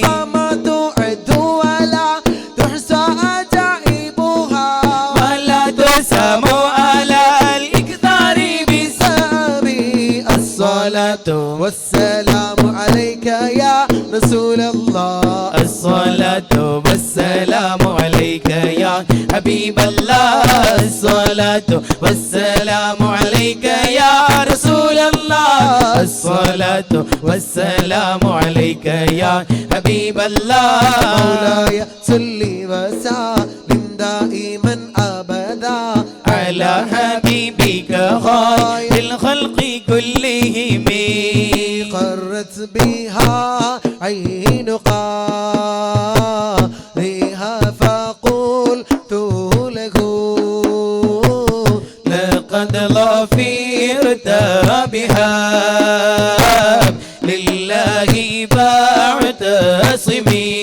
فما تعد ولا تحصى عجائبها ولا تسام على الإكثار سامي الصلاة والسلام عليك يا رسول الله الصلاة والسلام عليك يا حبيب الله الصلاة والسلام عليك يا رسول الله الصلاة والسلام عليك يا حبيب الله مولاي صل وسلم دائما أبدا على حبيبك خير الخلق كلهم قرت بها عين قارئها فقلت له لقد ظفرت بها لله بعتصمي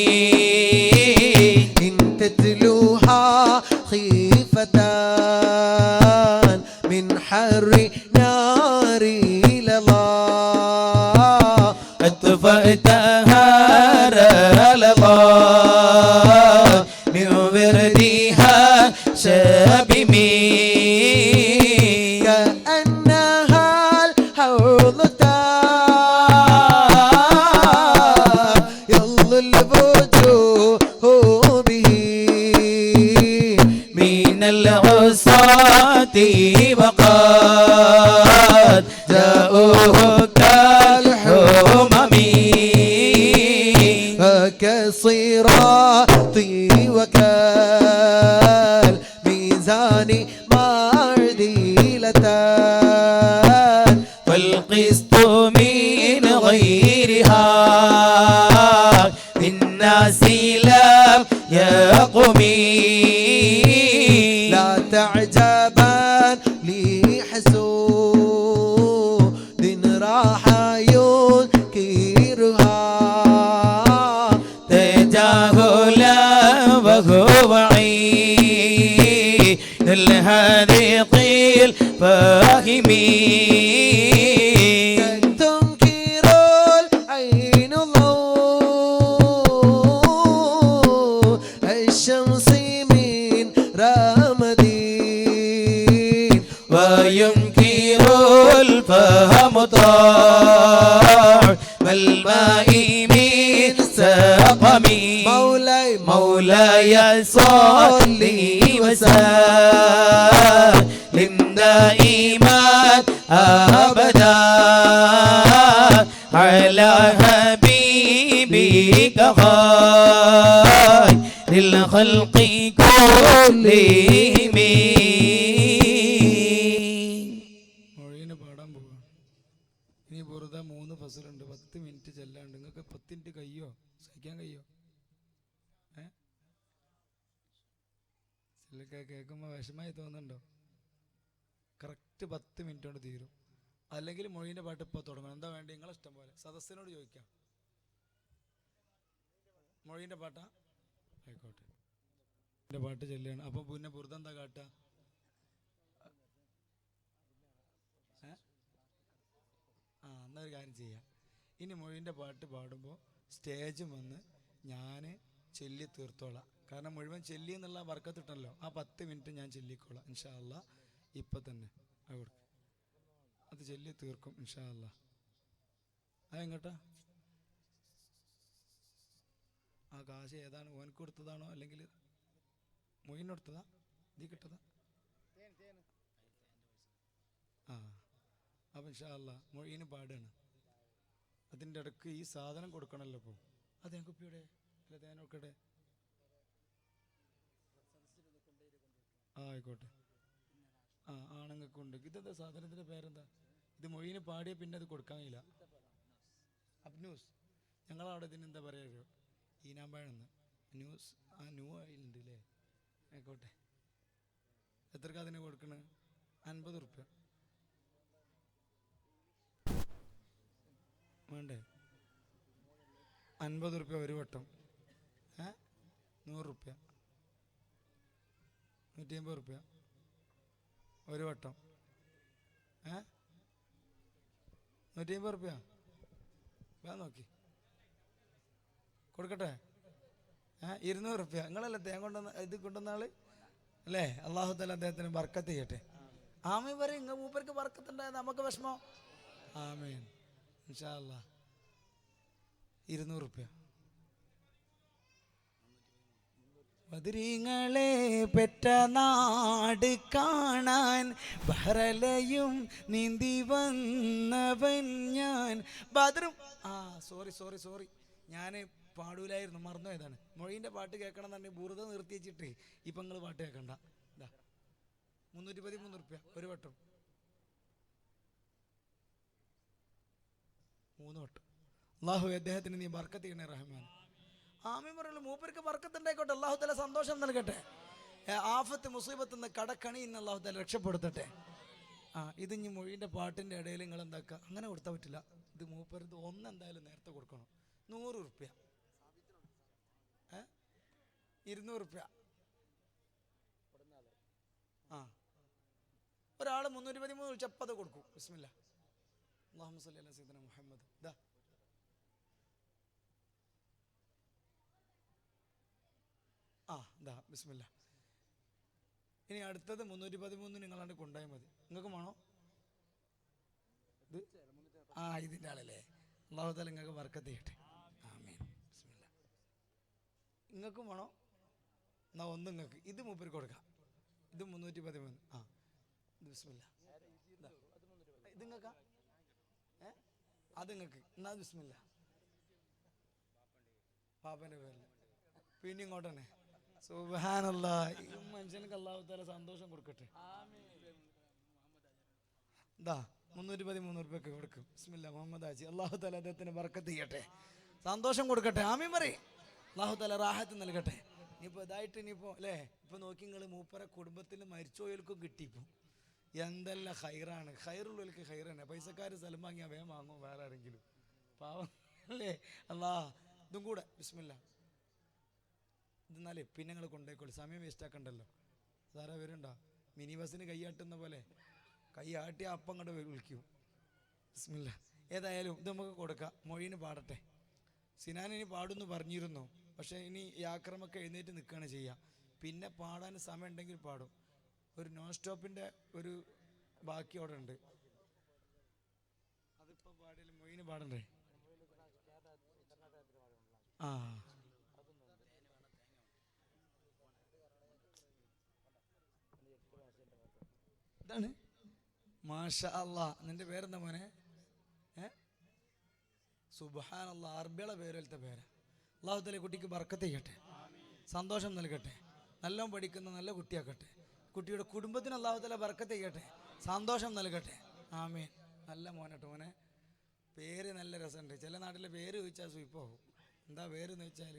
إن تتلوها خيفة من حر نار لظى أطفأتها الله من وردها شابمي كأنها الحوض يظل الوجوه به من العصاة وقد جاءوه كالحمم كالصراط وكالميزان معدلتان والقسط من غيرها بالناس لم يقم لا تعجبا لحسود راح ينكرها تجاهلا وهو عين الهادق الفاهمين تنكر العين ضوء الشمس من رمدين وينكر الفهم طاع والماء من سقم مولاي صلي وسلم دائما أبدا على حبيبك خير الخلق كلهم മൊഴീനെ പാടാൻ പോവാ. ഇനി വെറുതെ 3 ഫസലുണ്ട്, 10 മിനിറ്റ് ചെല്ലാണ്ട്. നിങ്ങൾക്ക് 10 മിനിറ്റ് കഴിയോ? സഹിക്കാൻ കഴിയോ? ചിലക്ക് കേൾക്കുമ്പോൾ വിഷമായി തോന്നുന്നുണ്ടോ? കറക്റ്റ് 10 മിനിറ്റ് കൊണ്ട് തീരും. അല്ലെങ്കിൽ മൊഴീൻ്റെ പാട്ട് ഇപ്പോൾ തുടങ്ങണം. എന്താ വേണ്ടി? നിങ്ങളെ ഇഷ്ടം പോലെ. സദസ്സിനോട് ചോദിക്കാം. മൊഴീൻ്റെ പാട്ടാ? ആയിക്കോട്ടെ. എൻ്റെ പാട്ട് ചെല്ലുകയാണ്. അപ്പം പിന്നെ വെറുതെ എന്താ കാട്ടുക? എന്നാൽ ഒരു കാര്യം ചെയ്യാം. ഇനി മൊഴീൻ്റെ പാട്ട് പാടുമ്പോൾ സ്റ്റേജും വന്ന് ഞാൻ ചൊല്ലി തീർത്തോളാം. കാരണം മുഴുവൻ ചൊല്ലി എന്നുള്ള വർക്കത്തിട്ടല്ലോ. ആ 10 മിനിറ്റ് ഞാൻ ചൊല്ലിക്കോളാം ഇൻഷാ അല്ലാ. ഇപ്പം തന്നെ അത് ചൊല്ലി തീർക്കും ഇൻഷാ അല്ലാ. അതെങ്ങോട്ടാ? ആ കാശ് ഏതാണ്? ഓനക്ക് കൊടുത്തതാണോ അല്ലെങ്കിൽ മൊയ്ന് കൊടുത്തതാ? നീ കിട്ടതാ? ആ അപ്പം ഇൻഷാ അല്ലാ മൊയ്ന് പാടാണ്. അതിൻ്റെ ഇടയ്ക്ക് ഈ സാധനം കൊടുക്കണമല്ലോ. ഇപ്പോൾ അത് ഞാൻ കുപ്പിയുടെ അല്ല തേനൊക്കെടെ ആയിക്കോട്ടെ. ആ ആണുങ്ങൾക്കുണ്ട്. ഇതെന്താ സാധനത്തിൻ്റെ പേരെന്താ? ഇത് മൊയ്ന് പാടിയ പിന്നെ അത് കൊടുക്കാൻ കഴിയില്ല. അബ്നൂസ്. ഞങ്ങളവിടെ ഇതിന് എന്താ പറയുക? ഈനാമ്പാഴെന്ന്. ന്യൂസ്. ആ ന്യൂ ആയിട്ടുണ്ട് അല്ലേ? ആയിക്കോട്ടെ. എത്രക്ക് അതിന് കൊടുക്കണേ? 50 ഉറുപ്പ്യ വേണ്ടേ? 50 ഉറുപ്പ്യ ഒരു വട്ടം. 100 ഉറുപ്പ്യ 150 ഉറുപ്പ്യ ഒരു വട്ടം. 150 ഉറുപ്പ്യ വേണം നോക്കി കൊടുക്കട്ടെ. 200 ഉറുപ്പ്യ. നിങ്ങളല്ലേ തേൻ കൊണ്ടുവന്ന ഇത് കൊണ്ടുവന്ന ആള് അല്ലേ? അള്ളാഹു തആല അദ്ദേഹത്തിന് ബർക്കത്ത് ചെയ്യട്ടെ. ആമീൻ പറയും. ഇങ്ങ മൂപ്പർക്ക് ബർക്കത്തുണ്ടായത് നമുക്ക് വിഷമം. ആമീൻ ഇൻഷാ അല്ലാഹ്. 200 ഉറുപ്പ്യ. ബദരീങ്ങളെ പെറ്റ നാട് കാണാൻ ബഹറലയും നീന്തി വന്നവൻ ഞാൻ. ബദറും സോറി ഞാൻ പാടൂലായിരുന്നു, മറന്നുപോയതാണ്. മൊഴീൻ്റെ പാട്ട് കേൾക്കണം എന്നുണ്ടെങ്കിൽ ബുറുത നിർത്തി വെച്ചിട്ട് ഇപ്പം നിങ്ങൾ പാട്ട് കേൾക്കണ്ട. ഇതാ 313 ഉറുപ്പ്യ ഒരു വട്ടം. 3 വട്ടം. അള്ളാഹു അദ്ദേഹത്തിന് നീ ബർക്കത്ത് ചെയ്യണേ റഹ്മാൻ. ആമീൻ പറയുള്ളൂ. മൂപ്പർക്ക് ബർക്കത്ത് ഉണ്ടായിക്കോട്ടെ. അള്ളാഹു തആല സന്തോഷം നൽകട്ടെ. ആഫത്ത് മുസീബത്ത് നിന്ന് കടക്കണിയിൽ നിന്ന് അള്ളാഹു തആല രക്ഷപ്പെടുത്തട്ടെ. ഇത് ഇനി മൊഴീൻ്റെ പാട്ടിൻ്റെ ഇടയിൽ നിങ്ങൾ എന്താക്കുക? അങ്ങനെ കൊടുത്താൽ പറ്റില്ല. ഇത് മൂപ്പരത് ഒന്നെന്തായാലും നേരത്തെ കൊടുക്കണം. 100 ഉറുപ്പ്യ 200 ഉറുപ്പ്യ. ഒരാൾ 313 വിളിച്ചപ്പോൾ അത് കൊടുക്കും. ബിസ്മില്ലാ അല്ലാഹുമ്മ സ്വല്ലി അലാ സയ്യിദിനാ മുഹമ്മദ്. ഇതാ ഇതാ ബിസ്മില്ലാ. ഇനി അടുത്തത് 313 നിങ്ങളാണ്ട് കൊണ്ടുപോയാൽ മതി. നിങ്ങൾക്ക് വേണോ ഇത്? ഇതിൻ്റെ ആളല്ലേ? അല്ലാഹു തആല നിങ്ങൾക്ക് ബർക്കത്ത് ചെയ്യട്ടെ. ആമീൻ. ബിസ്മില്ലാ. നിങ്ങൾക്കും വേണോ? എന്നാ ഒന്ന് നിങ്ങൾക്ക് ഇത് മൂപ്പർക്ക് കൊടുക്കാം. ഇത് 313. ഇത് ബിസ്മില്ലാ. ഇത് നിങ്ങൾക്കാ? അത് നിങ്ങൾക്ക്. എന്നാ ബിസ്മില്ലാ. പാപ്പൻ്റെ പേരിൽ പിന്നെ ഇങ്ങോട്ട് തന്നെ. സുബ്ഹാനല്ലാഹ്. ഈ മനുഷ്യനക്ക് അല്ലാഹു തആല സന്തോഷം കൊടുക്കട്ടെ. ഇതാ 313 ഉറുപ്പ്യക്ക് കൊടുക്കും. ബിസ്മില്ലാ മുഹമ്മദ് ആജി. അല്ലാഹു തആല അദ്ദേഹത്തിന് ബർക്കത്ത് ചെയ്യട്ടെ, സന്തോഷം കൊടുക്കട്ടെ. ആമീൻ പറയും. അല്ലാഹു തആല റാഹത്ത് നൽകട്ടെ. ഇനിയിപ്പോൾ ഇതായിട്ട് ഇനിയിപ്പോൾ അല്ലേ? ഇപ്പോൾ നോക്കി നിങ്ങൾ മൂപ്പരെ കുടുംബത്തിൽ മരിച്ചോയൽക്കും കിട്ടിയിപ്പോൾ എന്തെല്ലാം ഹൈറാണ്. ഹൈറുള്ളവർക്ക് ഹൈർ തന്നെ. പൈസക്കാർ സ്ഥലം വാങ്ങിയാൽ വേഗം വാങ്ങും വേറെ ആരെങ്കിലും പാവം അല്ലേ? അല്ലാ ഇതും കൂടെ ബിസ്മില്ലാ. ഇതെന്നാലേ പിന്നെ നിങ്ങൾ കൊണ്ടുപോയിക്കോളൂ. സമയം വേസ്റ്റ് ആക്കണ്ടല്ലോ. സാറേ വരുന്നുണ്ടോ? മിനി ബസ്സിന് കൈയാട്ടുന്ന പോലെ കൈയാട്ടി അപ്പം അങ്ങോട്ട് വിളിക്കും. ബിസ്മില്ലാ. ഏതായാലും ഇത് നമുക്ക് കൊടുക്കാം. മൊഴീന് പാടട്ടെ. സിനാൻ ഇനി പാടുമെന്ന് പറഞ്ഞിരുന്നു. പക്ഷേ ഇനി ഈ ആക്രമൊക്കെ എഴുന്നേറ്റ് നിൽക്കുകയാണ് ചെയ്യുക. പിന്നെ പാടാൻ സമയം ഉണ്ടെങ്കിൽ പാടും. ഒരു നോൺ സ്റ്റോപ്പിൻ്റെ ഒരു ബാക്കി അവിടെ ഉണ്ട്. അതിപ്പോൾ പാടില്ല. മൊയ്ന് പാടണ്ടേ? ഇതാണ്. മാഷാ അല്ലാ. നിന്റെ പേരെന്താ മോനെ? സുബ്ഹാനല്ലാ. അറബിയുടെ പേരലത്തെ പേര്. അല്ലാഹു തആല കുട്ടിക്ക് ബർക്കത്ത് ചെയ്യട്ടെ, സന്തോഷം നൽകട്ടെ, നല്ലോണം പഠിക്കുന്ന നല്ല കുട്ടിയാക്കട്ടെ. കുട്ടിയുടെ കുടുംബത്തിന് അല്ലാഹു തആല ബർക്കത്ത് ചെയ്യട്ടെ, സന്തോഷം നൽകട്ടെ. ആമീൻ. നല്ല മോനട്ടോ മോനെ. പേര് നല്ല രസമുണ്ട്. ചില നാട്ടിലെ പേര് ചോദിച്ചാൽ സൂയിപ്പാവും. എന്താ പേരെന്ന് വെച്ചാൽ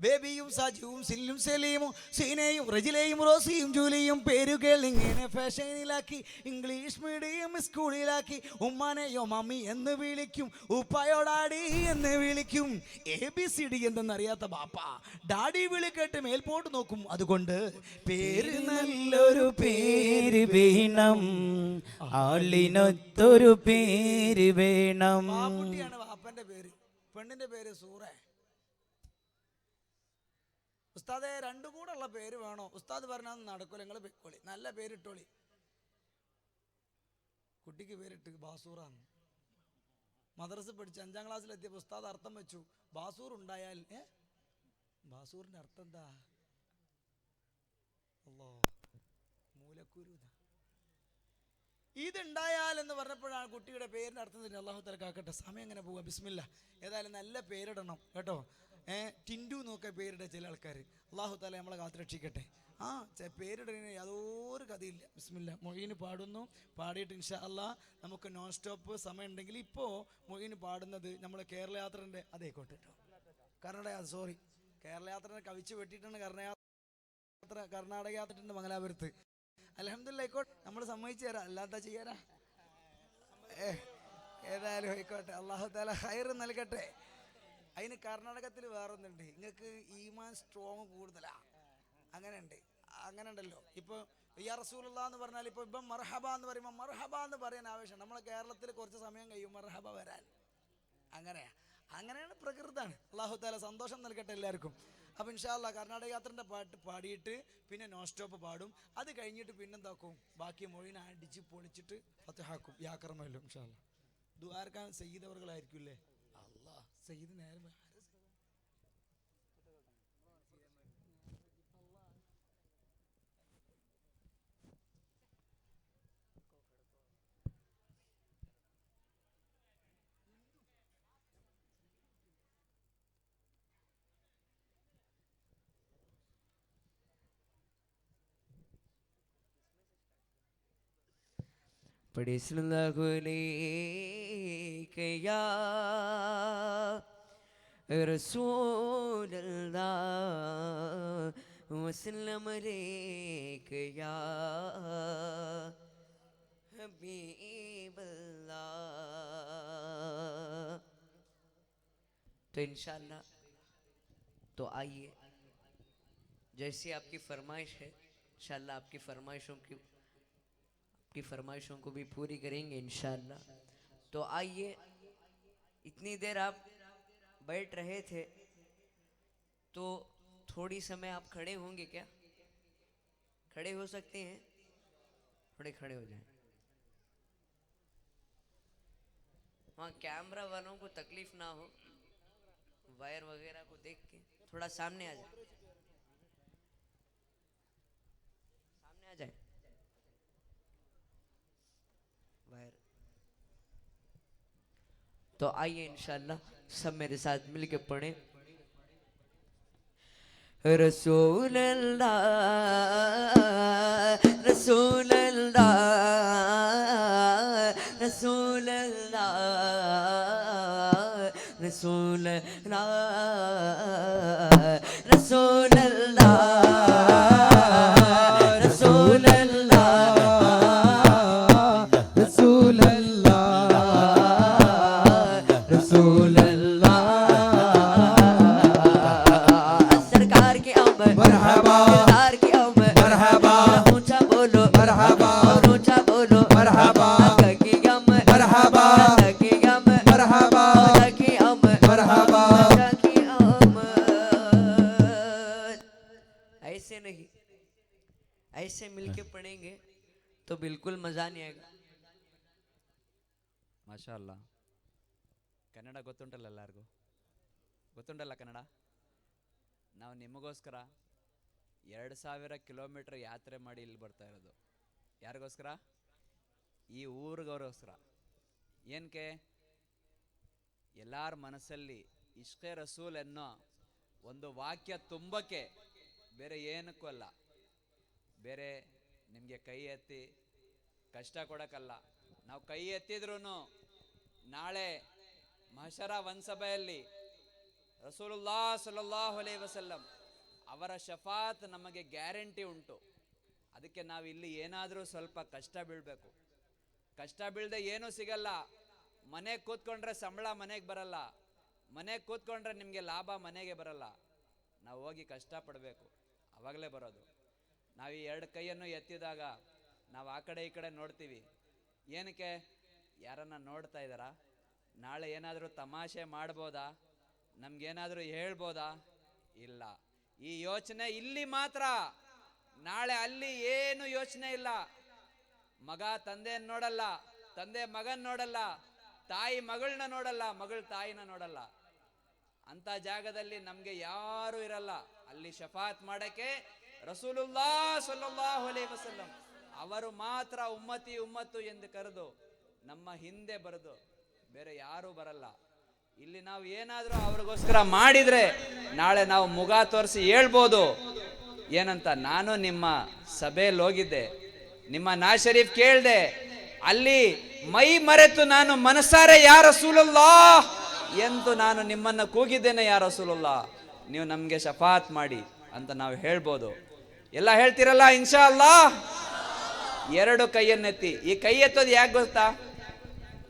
ബേബിയും സാജുവും സില്ലും സലീമും സീനയും റജിലയും റോസിയും ജൂലിയും പേരുകൾ ഇങ്ങനെ ഫാഷനിലാക്കി ഇംഗ്ലീഷ് മീഡിയം സ്കൂളിലാക്കി. ഉമ്മാനെയോ മമ്മി എന്ന് വിളിക്കും, ഉപ്പായോടാടി എന്ന് വിളിക്കും. ABCD എന്തെന്നറിയാത്ത ബാപ്പ ഡാഡി വിളി കേട്ട് മേൽപോട്ട് നോക്കും. അതുകൊണ്ട് പേര് നല്ലൊരു പേര് വേണം, ആളിനൊത്തൊരു പേര് വേണം. ബാപ്പുട്ടിയാണ് ബാപ്പന്റെ പേര്. പെണ്ണിന്റെ പേര് സൂറ. ഉസ്താദെ രണ്ടു കൂടെ ഉള്ള പേര് വേണോ? ഉസ്താദ് പറഞ്ഞാൽ നടക്കൂല. നിങ്ങൾ പൊയ്ക്കോളി, നല്ല പേരിട്ടോളി. കുട്ടിക്ക് പേരിട്ട് ബാസൂറാണ്. മദ്രസ പഠിച്ച് 5ാം ക്ലാസ്സിലെത്തിയപ്പോൾ ഉസ്താദ് അർത്ഥം വെച്ചു. ബാസൂർ ഉണ്ടായാൽ ബാസൂറിന്റെ അർത്ഥം എന്താ? അല്ലോ മൂലക്കുരു. ഇതുണ്ടായാൽ എന്ന് പറഞ്ഞപ്പോഴാണ് കുട്ടിയുടെ പേരിന്റെ അർത്ഥം തന്നെ. അല്ലാഹു തആല കാക്കട്ടെ. സമയം എങ്ങനെ പോവുക? ബിസ്മില്ലാ. ഏതായാലും നല്ല പേരിടണം കേട്ടോ. ടിൻഡു എന്നൊക്കെ പേരിട്ട ചില ആൾക്കാർ. അള്ളാഹു താല നമ്മളെ കാത്തുരക്ഷിക്കട്ടെ. ആ പേരിടുന്നതിന് യാതൊരു കഥയില്ല. ബിസ്മില്ല. മൊയ്ന് പാടുന്നു. പാടിയിട്ട് ഇൻഷാ അല്ലാ നമുക്ക് നോൺ സ്റ്റോപ്പ് സമയം ഉണ്ടെങ്കിൽ ഇപ്പോൾ മൊയ്ന് പാടുന്നത് നമ്മളെ കേരള യാത്രൻ്റെ അതേക്കോട്ടെ കേട്ടോ. സോറി, കേരള യാത്രനെ കവിച്ച് വെട്ടിയിട്ടാണ് കർണാടക യാത്രയുണ്ട് മംഗലാപുരത്ത്. അൽഹംദുലില്ലാ ആയിക്കോട്ടെ, നമ്മൾ സമ്മതിച്ചു തരാം, അല്ലാത്ത ചെയ്യാനാ. ഏതായാലും ആയിക്കോട്ടെ, അള്ളാഹു തആല ഖൈർ നൽകട്ടെ. അതിന് കർണാടകത്തിൽ വേറൊന്നുണ്ട്, നിങ്ങൾക്ക് ഈമാൻ സ്ട്രോങ് കൂടുതലാ. അങ്ങനെ ഉണ്ടല്ലോ. ഇപ്പോൾ യാ റസൂലുള്ളാഹ് എന്ന് പറഞ്ഞാൽ ഇപ്പം മർഹബ എന്ന് പറയുമ്പോൾ മർഹബ എന്ന് പറയാൻ ആവശ്യം. നമ്മളെ കേരളത്തിൽ കുറച്ച് സമയം കഴിയും മർഹബ വരാൻ. അങ്ങനെയാണ്, പ്രകൃതാണ്. അള്ളാഹു തആല സന്തോഷം നൽകട്ടെ എല്ലാവർക്കും. അപ്പോൾ ഇൻഷാ അല്ലാ കർണാടക യാത്രൻ്റെ പാട്ട് പാടിയിട്ട് പിന്നെ നോൺ സ്റ്റോപ്പ് പാടും. അത് കഴിഞ്ഞിട്ട് പിന്നെന്താക്കും, ബാക്കി മൊഴിനെ അടിച്ച് പൊളിച്ചിട്ട് ഫത്ഹാക്കും. യാക്കറമല്ലോ ഇൻഷാ അല്ലാ. ദുആർക്കാൻ സയ്യിദ് അവർകളായിരിക്കും. അല്ലാ സയ്യിദ് നേരം पढ़े सल्लल्लाहु अलैहि या रसूल अल्लाह वसल्लम अलैहि या हबीब अल्लाह। तो इंशाअल्लाह तो आइए, जैसी आपकी फरमाइश है इंशाअल्लाह आपकी फरमाइशों को भी पूरी करेंगे इंशाअल्लाह। तो आइए, इतनी देर आप बैठ रहे थे तो थोड़ी समय आप खड़े होंगे क्या? खड़े हो सकते हैं? थोड़े खड़े हो जाएं। वहाँ कैमरा वालों को तकलीफ ना हो, वायर वगैरह को देख के थोड़ा सामने आ जाए, सामने आ जाए वायर। तो आइए इंशाअल्लाह सब मेरे साथ मिलके पढ़े। रसूल अल्लाह रसूल अल्लाह रसूल अल्लाह रसूल अल्लाह रसूल अल्लाह रसूल अल्लाह रसूल अल्लाह रसूल अल्लाह सरकार की आमद मरहबा सरकार की आमद मरहबा ऊंचा बोलो मरहबा ऊंचा बोलो मरहबा की आमद मरहबा की आमद मरहबा की आमद मरहबा। की आमद। ऐसे नहीं, ऐसे मिलके पढ़ेंगे तो बिल्कुल मजा नहीं आएगा। ಮಾಶಾಅಲ್ಲಾ. ಕನ್ನಡ ಗೊತ್ತುಂಟಲ್ಲ ಎಲ್ಲರಿಗೂ? ಗೊತ್ತುಂಟಲ್ಲ ಕನ್ನಡ? ನಾವು ನಿಮಗೋಸ್ಕರ 2000 ಕಿಲೋಮೀಟರ್ ಯಾತ್ರೆ ಮಾಡಿ ಇಲ್ಲಿ ಬರ್ತಾ ಇರೋದು. ಯಾರಿಗೋಸ್ಕರ? ಈ ಊರಿಗವ್ರಿಗೋಸ್ಕರ. ಏನಕ್ಕೆ? ಎಲ್ಲರ ಮನಸ್ಸಲ್ಲಿ ಇಷ್ಕೆ ರಸೂಲ್ ಅನ್ನೋ ಒಂದು ವಾಕ್ಯ ತುಂಬಕ್ಕೆ, ಬೇರೆ ಏನಕ್ಕೂ ಅಲ್ಲ. ಬೇರೆ ನಿಮಗೆ ಕೈ ಎತ್ತಿ ಕಷ್ಟ ಕೊಡೋಕ್ಕಲ್ಲ. ನಾವು ಕೈ ಎತ್ತಿದ್ರೂ ನಾಳೆ ಮಹಶರ ಸಭೆಯಲ್ಲಿ ರಸೂಲುಲ್ಲಾಹ್ ಸಲ್ಲಲ್ಲಾಹು ಅಲೈಹಿ ವಸಲ್ಲಂ ಅವರ ಶಫಾತ್ ನಮಗೆ ಗ್ಯಾರಂಟಿ ಉಂಟು. ಅದಕ್ಕೆ ನಾವು ಇಲ್ಲಿ ಏನಾದರೂ ಸ್ವಲ್ಪ ಕಷ್ಟ ಬೀಳಬೇಕು. ಕಷ್ಟ ಬೀಳದೆ ಏನೂ ಸಿಗಲ್ಲ. ಮನೆಗೆ ಕೂತ್ಕೊಂಡ್ರೆ ಸಂಬಳ ಮನೆಗೆ ಬರಲ್ಲ, ಮನೆಗೆ ಕೂತ್ಕೊಂಡ್ರೆ ನಿಮಗೆ ಲಾಭ ಮನೆಗೆ ಬರಲ್ಲ. ನಾವು ಹೋಗಿ ಕಷ್ಟಪಡಬೇಕು, ಆವಾಗಲೇ ಬರೋದು. ನಾವು ಈ 2 ಕೈಯನ್ನು ಎತ್ತಿದಾಗ ನಾವು ಆ ಕಡೆ ಈ ಕಡೆ ನೋಡ್ತೀವಿ. ಏನಕ್ಕೆ? ಯಾರನ್ನ ನೋಡ್ತಾ ಇದ್ದಾರಾ? ನಾಳೆ ಏನಾದರೂ ತಮಾಷೆ ಮಾಡ್ಬೋದಾ? ನಮಗೇನಾದರೂ ಹೇಳ್ಬೋದಾ? ಇಲ್ಲ. ಈ ಯೋಚನೆ ಇಲ್ಲಿ ಮಾತ್ರ. ನಾಳೆ ಅಲ್ಲಿ ಏನು ಯೋಚನೆ ಇಲ್ಲ. ಮಗ ತಂದೆಯನ್ನು ನೋಡಲ್ಲ, ತಂದೆ ಮಗನ ನೋಡಲ್ಲ, ತಾಯಿ ಮಗಳನ್ನ ನೋಡಲ್ಲ, ಮಗಳು ತಾಯಿನ ನೋಡಲ್ಲ. ಅಂತ ಜಾಗದಲ್ಲಿ ನಮಗೆ ಯಾರು ಇರಲ್ಲ. ಅಲ್ಲಿ ಶಫಾತ್ ಮಾಡಕ್ಕೆ ರಸೂಲುಲ್ಲಾಹ್ ಸಲ್ಲಲ್ಲಾಹು ಅಲೈಹಿ ವಸಲ್ಲಂ ಅವರು ಮಾತ್ರ ಉಮ್ಮತಿ ಉಮ್ಮತ್ತು ಎಂದು ಕರೆದು ನಮ್ಮ ಹಿಂದೆ ಬರೆದು ಬೇರೆ ಯಾರೂ ಬರಲ್ಲ. ಇಲ್ಲಿ ನಾವು ಏನಾದರೂ ಅವ್ರಿಗೋಸ್ಕರ ಮಾಡಿದ್ರೆ ನಾಳೆ ನಾವು ಮುಗ ತೋರಿಸಿ ಹೇಳ್ಬೋದು ಏನಂತ. ನಾನು ನಿಮ್ಮ ಸಭೆಯಲ್ಲಿ ಹೋಗಿದ್ದೆ, ನಿಮ್ಮ ನಾಜ್ ಶರೀಫ್ ಕೇಳಿದೆ, ಅಲ್ಲಿ ಮೈ ಮರೆತು ನಾನು ಮನಸಾರೆ ಯಾ ರಸೂಲುಲ್ಲಾಹ್ ಎಂದು ನಾನು ನಿಮ್ಮನ್ನ ಕೂಗಿದ್ದೇನೆ ಯಾ ರಸೂಲುಲ್ಲಾಹ್, ನೀವು ನಮಗೆ ಶಫಾತ್ ಮಾಡಿ ಅಂತ ನಾವು ಹೇಳ್ಬೋದು. ಎಲ್ಲ ಹೇಳ್ತಿರಲ್ಲ ಇನ್ಶಾ ಅಲ್ಲಾಹ್. ಎರಡು ಕೈಯನ್ನೆತ್ತಿ. ಈ ಕೈ ಎತ್ತೋದು ಯಾಕೆ ಗೊತ್ತಾ?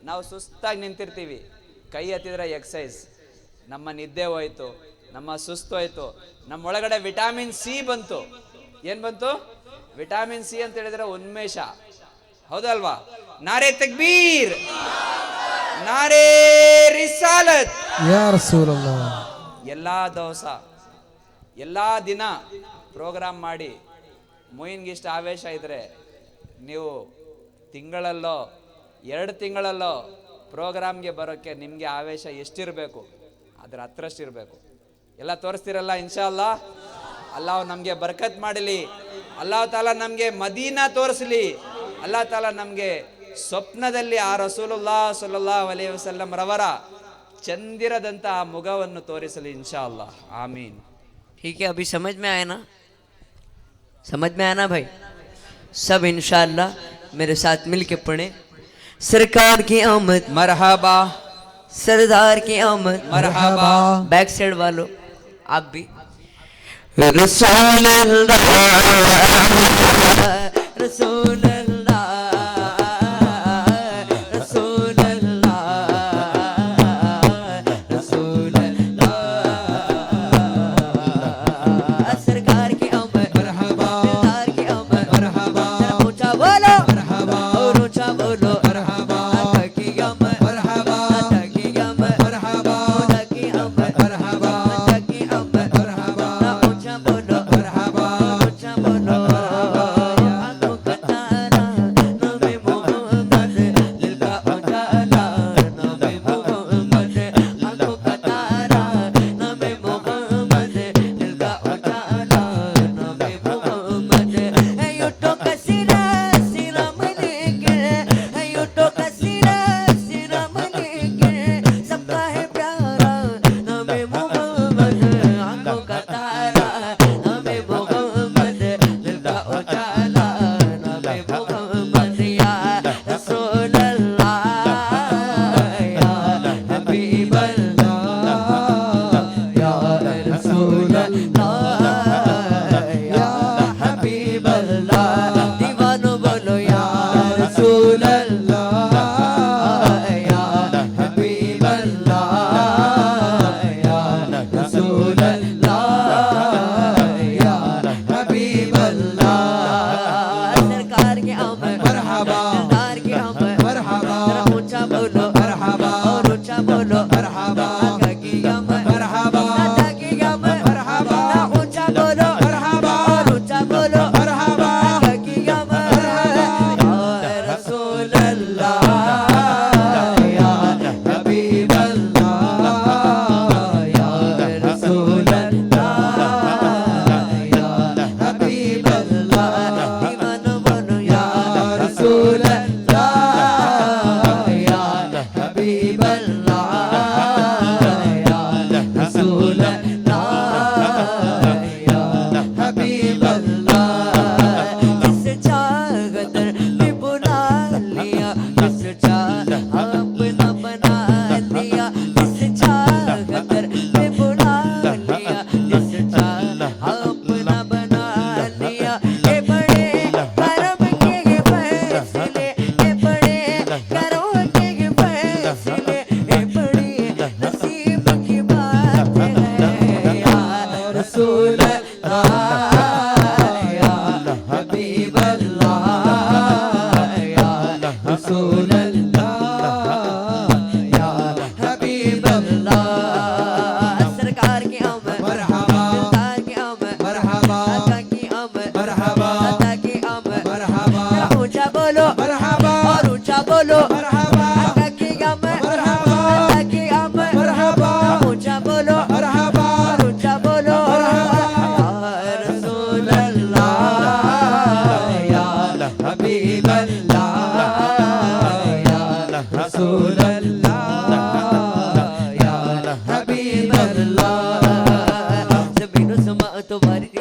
ನಾವು ಸುಸ್ತಾಗಿ ನಿಂತಿರ್ತೀವಿ, ಕೈ ಎತ್ತಿದ್ರೆ ಎಕ್ಸಸೈಸ್. ನಮ್ಮ ನಿದ್ದೆ ಹೋಯ್ತು, ನಮ್ಮ ಸುಸ್ತು ಹೋಯ್ತು, ನಮ್ಮ ಒಳಗಡೆ ವಿಟಾಮಿನ್ ಸಿ ಬಂತು. ಏನ್ ಬಂತು? ವಿಟಾಮಿನ್ ಸಿ ಅಂತ ಹೇಳಿದ್ರೆ ಉನ್ಮೇಷ, ಹೌದಲ್ವಾ? ನಾರೇ ತಕ್ಬೀರ್, ನಾರೇ ರಿಸಾಲತ್. ಯಾ ರಸೂಲಲ್ಲಾಹ್. ಎಲ್ಲಾ ದಿವಸ ಎಲ್ಲಾ ದಿನ ಪ್ರೋಗ್ರಾಮ್ ಮಾಡಿ ಮೊಯಿನ್ಗೆ ಇಷ್ಟ ಆವೇಶ ಇದ್ರೆ ನೀವು ತಿಂಗಳಲ್ಲೋ 2 ತಿಂಗಳಲ್ಲೋ ಪ್ರೋಗ್ರಾಮ್ಗೆ ಬರೋಕ್ಕೆ ನಿಮಗೆ ಆವೇಶ ಎಷ್ಟಿರಬೇಕು ಅದ್ರ ಹತ್ರಷ್ಟಿರಬೇಕು. ಎಲ್ಲ ತೋರಿಸ್ತಿರಲ್ಲ ಇನ್ಶಾ ಅಲ್ಲಾ. ಅಲ್ಲಾಹ್ ನಮಗೆ ಬರ್ಕತ್ ಮಾಡಲಿ, ಅಲ್ಲಾಹ್ ತಾಲ ನಮಗೆ ಮದೀನಾ ತೋರಿಸಲಿ, ಅಲ್ಲಾಹ್ ತಾಲ ನಮಗೆ ಸ್ವಪ್ನದಲ್ಲಿ ಆ ರಸೂಲುಲ್ಲಾಹ್ ಸಲ್ಲಲ್ಲಾಹು ಅಲೈಹಿ ವಸಲ್ಲಂ ರವರ ಚಂದಿರದಂತ ಆ ಮುಖವನ್ನು ತೋರಿಸಲಿ ಇನ್ಶಾ ಅಲ್ಲಾಹ್. ಆಮೀನ್. ठीक है, अभी समझ में आया ना? समझ में आया ना भाई? सब इंशाअल्लाह मेरे साथ मिल के पढ़े। सरकार की आमद मरहबा, सरदार की आमद मरहबा। बैक साइड वालों आप भी। रसूल अल्लाह, रसूल अल्लाह, रसूल अल्लाह, रसूल अल्लाह। सरकार की आमद मरहबा, सरदार की आमद मरहबा। ऊंचा बोलो मरहबा, और ऊंचा बोलो मरहबा। अता की आमद मरहबा, अता की आमद मरहबा, अता की आमद मरहबा, अता की आमद मरहबा। ऊंचा बोलो मरहबा, ऊंचा बोलो। आंखों का तारा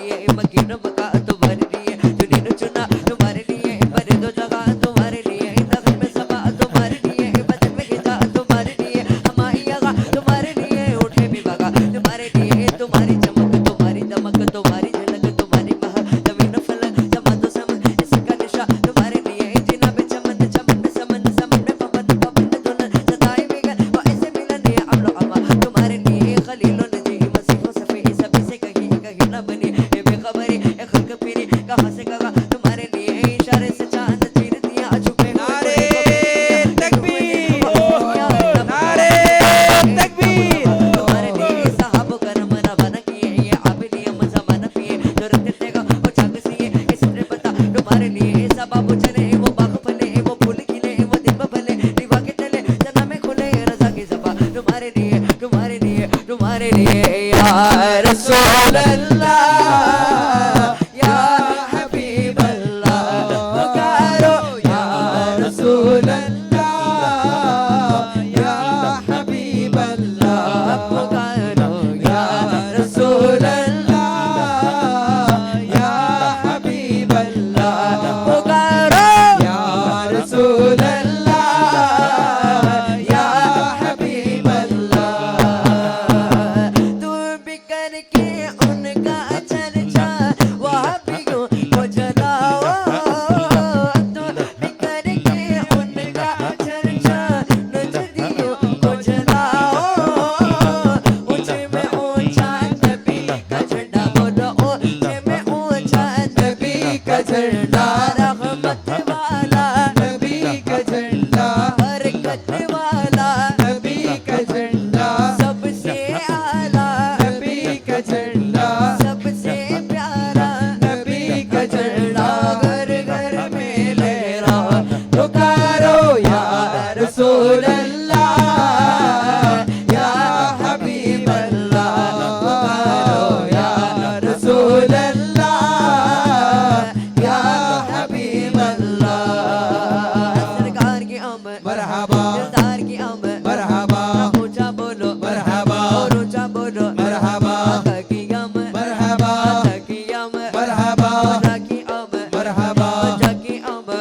लिए मकीनों मका तुम्हारे लिए चुनी चुना तुम्हारे लिए भरे दो जगह तुम्हारे लिए तख्त में सबा तुम्हारे लिए बदन में खिजा तुम्हारे लिए हमारी आगा तुम्हारे लिए उठे भी बगा तुम्हारे लिए तुम्हारी चमक तुम्हारी दमक तुम्हारी झलक तुम्हारी मह जमीन फलक जमा तो सम इसका निशा तुम्हारे लिए जिना पे चमन चमन में समन समन में पवन पवन में धुन सदाई बिगन वो ऐसे मिलन ये अमलो अमा तुम्हारे लिए खलीलो नजी मसीहो सफी सभी से कहीं ना बनी ये बेखबरी ये खल्क पीरी कहां से कहा तुम्हारे लिए इशारे से चांद चीर दिया छुपे नारे तकबीर नारे तकबीर तुम्हारे लिए साहब करम न बन किए ये आबिदियम जमाना पिए जरूरत तेगा वो छाग सिए इसने पता तुम्हारे लिए सबब चले वो बाग फले वो फूल खिले वो दिन भले दिवा के चले जना में खुले रजा की ज़बा तुम्हारे लिए तुम्हारे लिए तुम्हारे लिए या रसूल अल्लाह या हबीब अल्लाह पुकारो या रसूल अल्लाह या हबीब अल्लाह पुकारो या रसूल अल्लाह या हबीब अल्लाह पुकारो या रसूल अल्लाह या हबीब अल्लाह तू बिकर के उनका चर्चा वहाँ पियो वो जलाओ तू बिकर के उनका चर्चा नजरियों को जलाओ ऊंचे में ऊंचा नबी का झंडा बोलो ऊंचे में ऊंचा नबी का झंडा रहमत वाला नबी का झंडा बरकत वाला नबी का झंडा सबसे आला नबी का झंडा सबसे प्यारा नबी का झंडा घर घर में लहरा पुकारो या रसूल अल्लाह या हबीब अल्लाह पुकारो या रसूल अल्लाह या हबीब अल्लाह सरकार की आमद मरहबा दिलदार की आमद मरहबा ऊंचा बोलो मरहबा और ऊंचा बोलो मरहबा आका की आमद मरहबा आका की आमद मरहबा आका की आमद मरहबा आका की आमद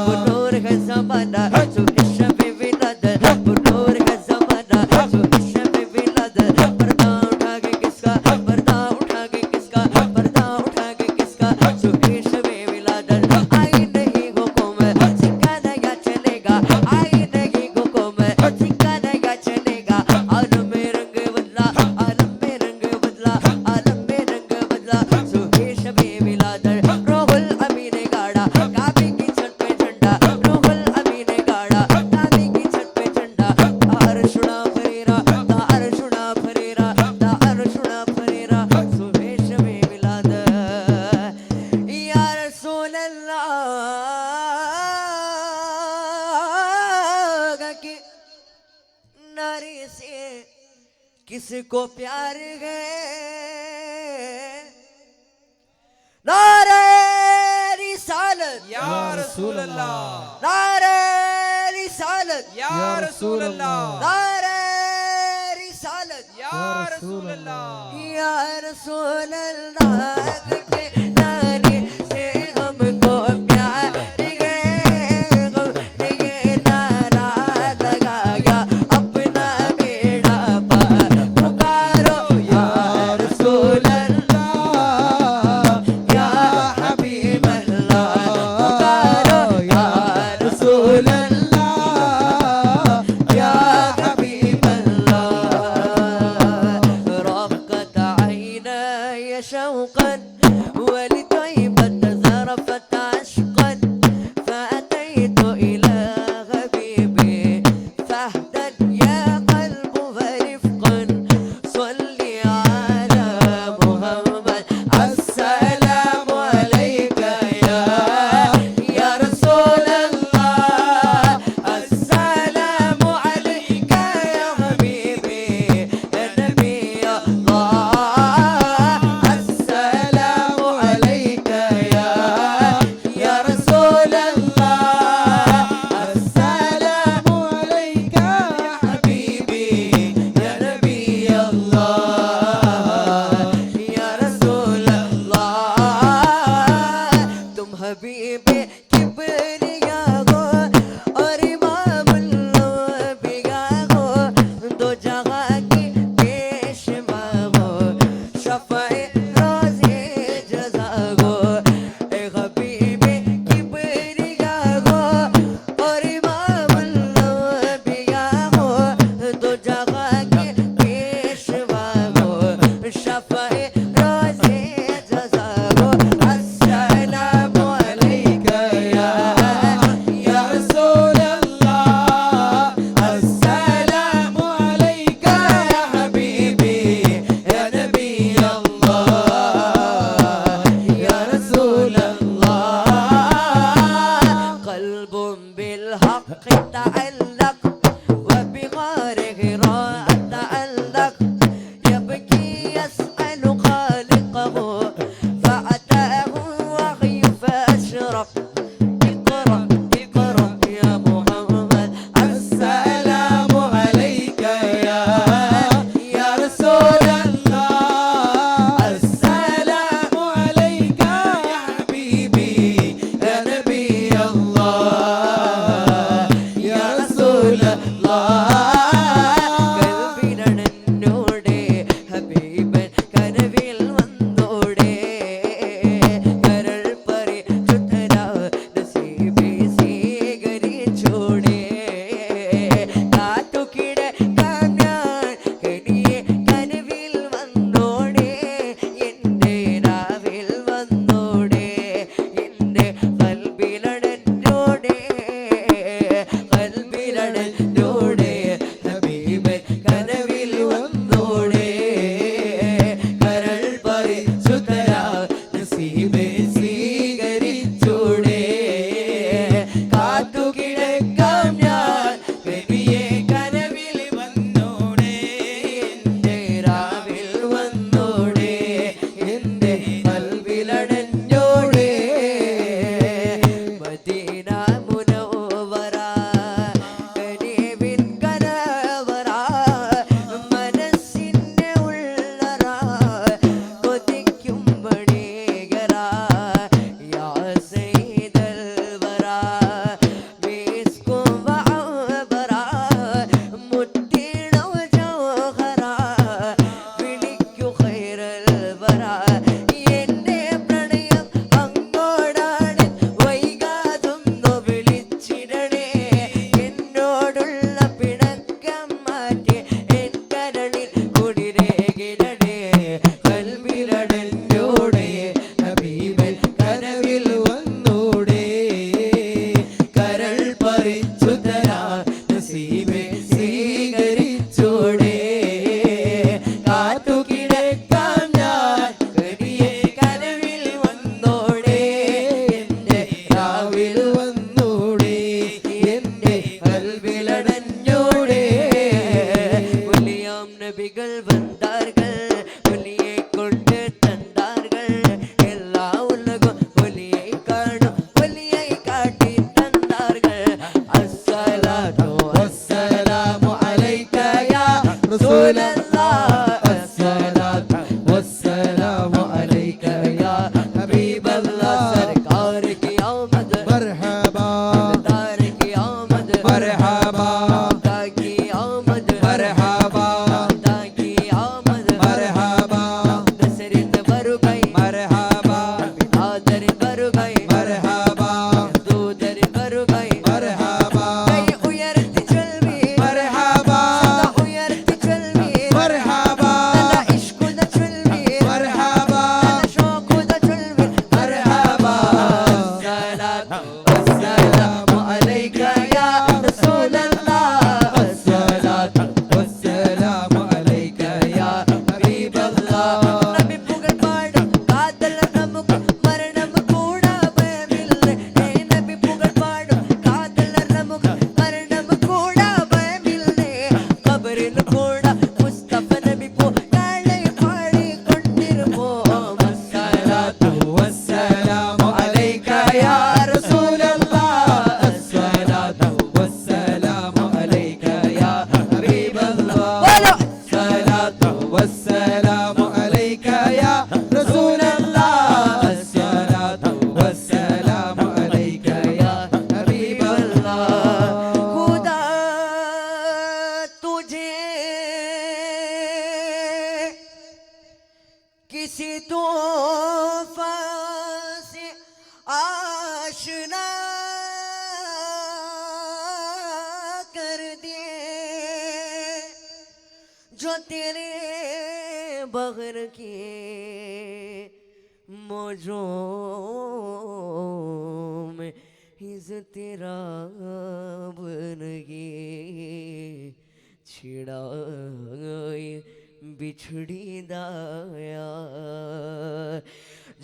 वो नूर है ज़माना सो इश्क़ पे विलादत वो नूर है ज़माना सो इश्क़ पे विलादत पर्दा उठा के किसका पर्दा उठा के किसका पर्दा उठा के किसका सो इश्क़ पे विलादत आई नहीं हुक्म सिक्का नया चलेगा आई नहीं हुक्म सिक्का नया चलेगा आलम में रंग बदला आलम में रंग बदला आलम में रंग बदला सो इश्क़ पे विलादत रोहुल अमीन गाड़ा काबे की छत पे झंडा रोहुल अमीन गाड़ा काबे की छत पे झंडा अर्शुना फरेरा सो इश्क़ पे विलादत या रसूल अल्लाह के नारे से किसको प्यार है नारे रिसालत या रसूल अल्लाह नारे रिसालत या रसूल अल्लाह नारे रिसालत या रसूल अल्लाह या रसूल अल्लाह के नारे से हमको प्यार है ये नारा लगाया अपना बेड़ा पार पुकारो या रसूल अल्लाह या हबीब अल्लाह पुकारो या रसूल अल्लाह या हबीब अल्लाह रक़त عيناي شوقا जो तेरे बगैर के मौजों में इज्जत तेरा बनगी छिड़ाए बिछड़ी दाया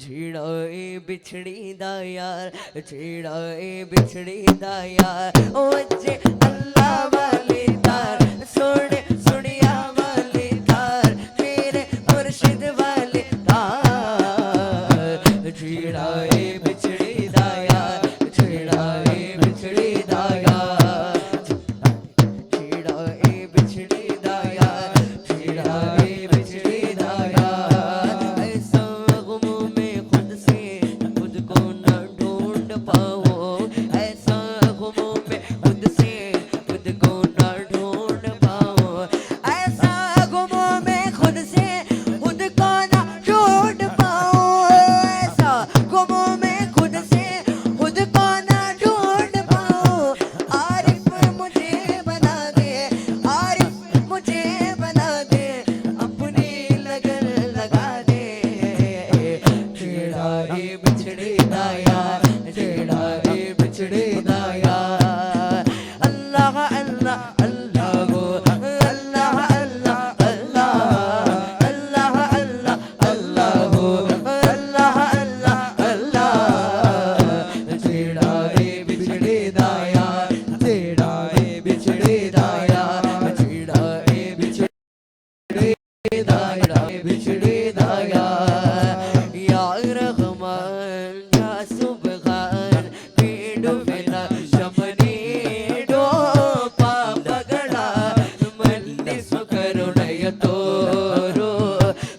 छिड़ाए बिछड़ी दायार छिड़ाए बिछड़ी दायार ओ अज्जे अल्लाह वाले तार सोने सुनिया वाले तार मेरे मुर्शिद वाले तार छिड़ाए बिछड़ी दायार छिड़ाए बिछड़ी दायार छिड़ाए बिछड़ी दायार छिड़ाए बिछड़ी दायार ऐसा गुमों में खुद से खुद को न ढूंढ पाओ ऐसा गुमों में खुद से खुद को न ढूंढ पाओ ऐसा गुमों में खुद से खुद को न ढूंढ पाओ ऐसा गुमों में खुद से खुद को न ढूंढ पाओ आरिफ मुझे बना दे आरिफ मुझे बना दे अपनी लगन लगा दे छिड़ाए बिछड़े दायार छिड़ाए बिछड़े दायार अल्लाह अल्लाह अल्लाह हो अल्लाह अल्लाह अल्लाह अल्लाह अल्लाह अल्लाह हो अल्लाह अल्लाह अल्लाह छिड़ाए बिछड़े दायार छिड़ाए बिछड़े दायार छिड़ाए बिछड़े दायार बिछड़े दायार या रहमान या सुबहान पीडु बिना शमनी डो पापगड़ा मन्नि सुकरुणय तोरो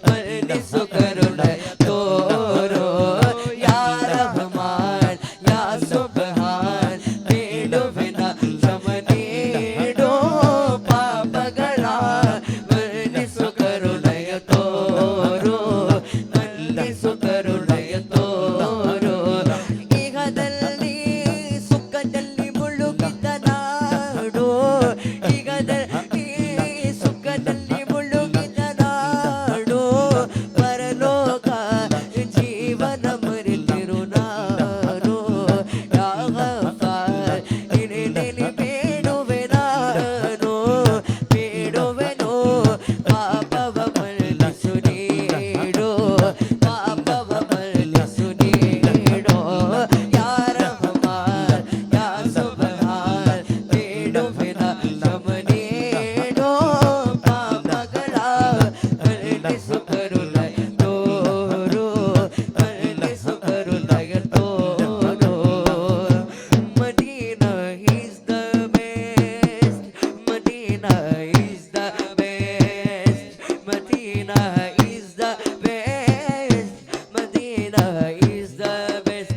मन्नि सुकरुणय तोरो या रहमान या सुबहान पीडु बिना शमनी डो पापगड़ा मन्नि सुकरुणय तोरो मन्नि सुकरुणय तोरो ಈಗದಲ್ಲಿ ಸುಖದಲ್ಲಿ ಮುಳುಗಿದ ನಾಡು ಈಗದಲ್ಲಿ ಸುಖದಲ್ಲಿ ಮುಳುಗಿದ ನಾಡು ಪರಲೋಕ ಜೀವನ ಮರೆತಿರು ನಾನು ಯಾಗಫಾರ್ ನಿನ್ನೆ ಬೇಡುವೆ ನಾನು ಬೇಡುವೆನು ಪಾಪವ ಮರಳಿಸು ನೀಡು ಪಾಪವ ಮರಳಿಸು ನೀಡು ಯಾ ರಹಮಾನ್ ಯಾ ಸುಬ್ಹಾನ್ ಬೇಡುವೆನ ಶಮನೀಡು ಪಾಪಗಳ ಮರಳಿಸು ಕರುಣಯ ತೋರು ಮರಳಿಸು ಕರುಣಯ ತೋರು Madina is the best Medina is the best Medina is the best Medina is the best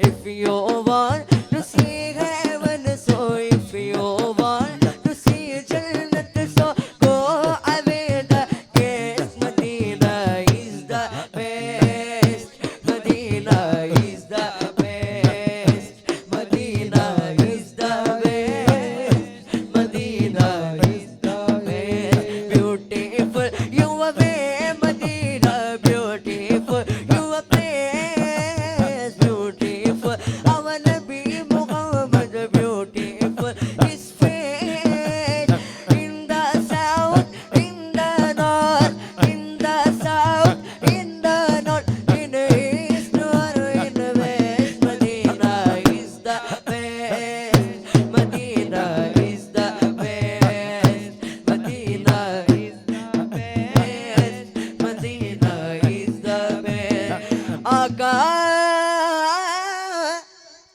if you want to see heaven so if you want to see Jannat so go away the yes Medina is the best Medina is the best Medina is the best Medina is the best beautiful you are way Medina beautiful you are place beautiful our Nabi Muhammad beautiful his face in the south in the north in the south in the north in the east or in the west Medina is the best Medina is the best Medina is the best Medina is the best आका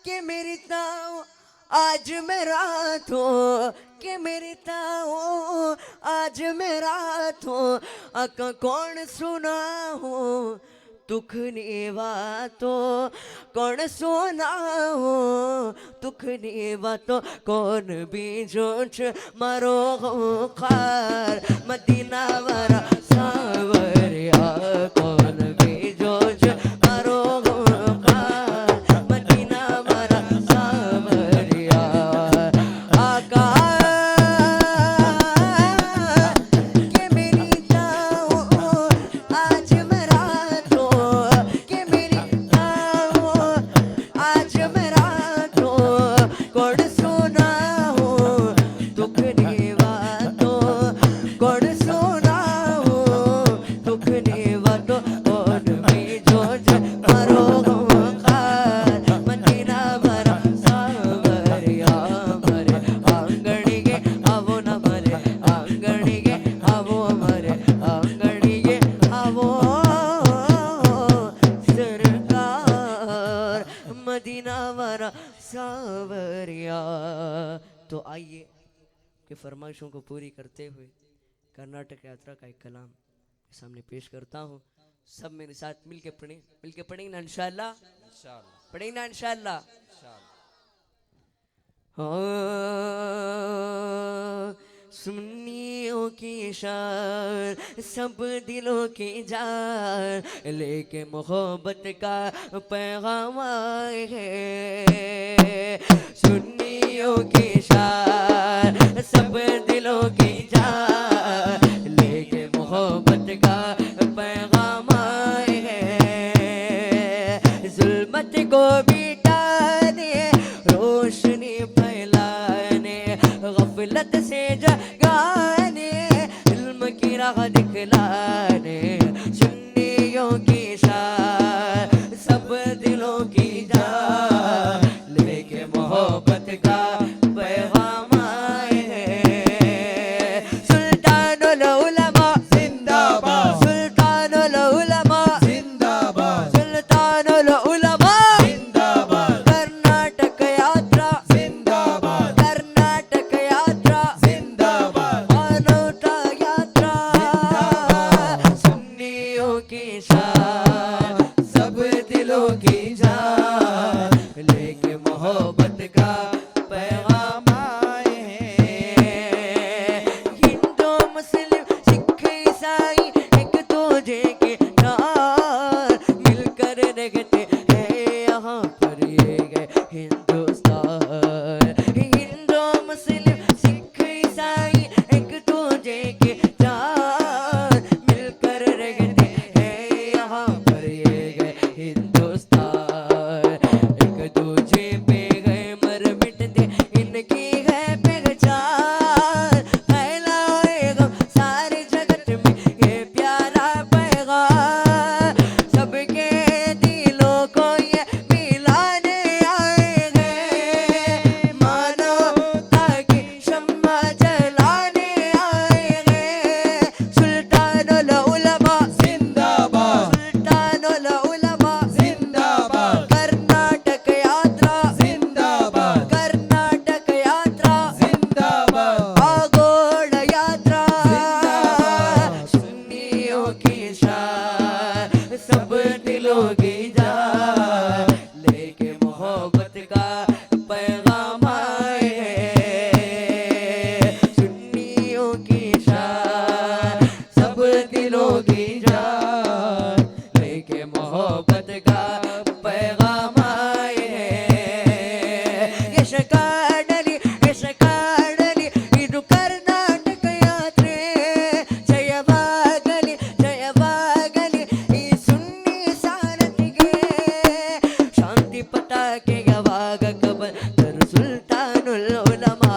के मेरी ताऊ आज मेरा तो के मेरी ताऊ आज मेरा तो आका कौन सुना हो दुखनी बातों कौन सुना हो दुखनी बातों कौन बीजोच मारो खार मदीना वाला सावरिया कौन बीजोच मारो खार मदीना वाला सावरिया आका के मेरी मदीना वाला सावरिया। तो आइए कि फरमाइशों को पूरी करते हुए कर्नाटक यात्रा का एक कलाम सामने पेश करता हूँ। सब मेरे साथ मिलके पढ़ेंगे ना इंशाअल्लाह, पढ़ेंगे ना इंशाअल्लाह। सुन्नियों की शान सब दिलों की जान, लेके मोहब्बत का पैगाम आए हैं। सुन्नियों की शान सब दिलों की जान, लेके मोहब्बत का पैगाम आए हैं। जुल्मत को मिटाने, रोशनी फैलाने, गफलत से जगाने, इल्म की राह दिखलाने। सुन्नियों की शान सब दिलों की जान, लेके मोहब्बत का पैगाम आए हैं। सुल्तानुल उलमा जिंदाबाद, सुल्तानुल उलमा जिंदाबाद, सुल्तानुल उलमा जिंदाबाद। कर्नाटक यात्रा जिंदाबाद, कर्नाटक यात्रा जिंदाबाद, मानवता यात्रा जिंदाबाद। सुन्नियों की शान सब दिलों की जान, लेके मोहब्बत का पैगाम आए हैं। हिंदू मुस्लिम सिख ईसाई एक दूजे के साथ मिलकर रहते हैं यहाँ पर ये गए हिंदुस्तान। हिंदू मुस्लिम सिख ईसाई एक दूजे के साथ मिलकर रहते हैं यहाँ पर ये गए हिंदुस्तान। एक दूजे पे गए मर मिटते इनकी है पहचान, फैलाए गम सारे जगत में ये प्यारा पैगाम। सबके दिलों को ये मिलाने आए हैं, मानवता की शम्मा जलाने आए हैं। सुल्तानुल उलमा जिंदाबाद, सुल्तानुल उलमा जिंदाबाद। कर्नाटक यात्रा जिंदाबाद, कर्नाटक यात्रा जिंदाबाद। आगोड़ यात्रा जिंदाबाद। सुन्नियों की शान सब दिलों की जान, लेके मोहब्बत का पैगाम आए हैं। सुन्नियों की शान सब दिलों की जान, लेके मोहब्बत का पैगाम आए हैं। यशकाडली यशकाडली ಇದು ಕರ್ನಾಟಕ ಯಾತ್ರೆ, ಜಯವಾಗಲಿ ಜಯವಾಗಲಿ ಈ ಸುನ್ನಿ ಸಾರಥಿಗೆ। ಶಾಂತಿ ಪತಾಕೆ ಯಾವಾಗ ಕಬಂದರು ಸುಲ್ತಾನುಲ್ ಉಲಮಾ,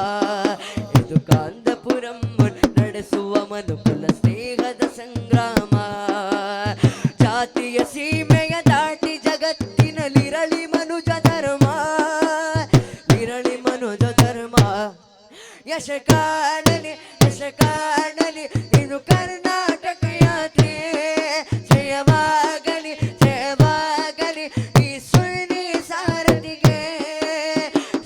ಇದು ಕಾಂದಪುರಂ ನಡೆಸುವ ಮನುಕುಲ ಸ್ನೇಹದ ಸಂಗ್ರಾಮ। ಜಾತಿಯ ಸೀಮೆಯ ದಾಟಿ ಜಗತ್ತಿನಲ್ಲಿರಲಿ ಮನುಜ ಧರ್ಮ, ಇರಲಿ ಮನುಜ ಧರ್ಮ। ಯಶಕಾಡಲಿ ಯಶಕಾಡಲಿ ಇದು ಕರ್ನಾಟಕ ಯಾತ್ರೆ, ಜಯವಾಗಲಿ ಜಯವಾಗಲಿ ಈ ಸುನ್ನಿ ಸಾರಥಿಗೆ।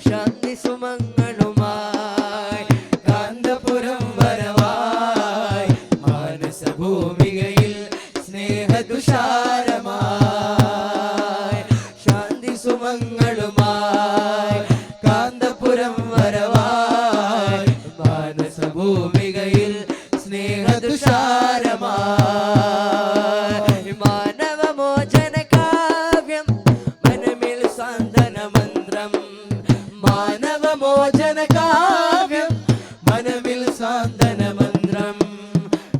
ಶಾಂತಿ സുമങ്ങളുമായി കാന്തപുരം വരവായി, മാനസ ഭൂമികയിൽ സ്നേഹതുഷാരമായി। ശാന്തി സുമങ്ങളുമായി കാന്തപുരം വരവായി, മാനസ ഭൂമികയിൽ സ്നേഹതുഷാരമായി। മാനവ മോചന കാവ്യം മനമിൽ സാന്ത്വന മന്ത്രം, മാനവ മോചന കാവ്യം മനമിൽ സാന്ത്വന മന്ത്രം।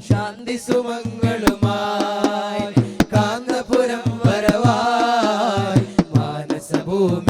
ശാന്തി സുമങ്ങളുമായി കാന്തപുരം വരവായി, മാനസ ഭൂമി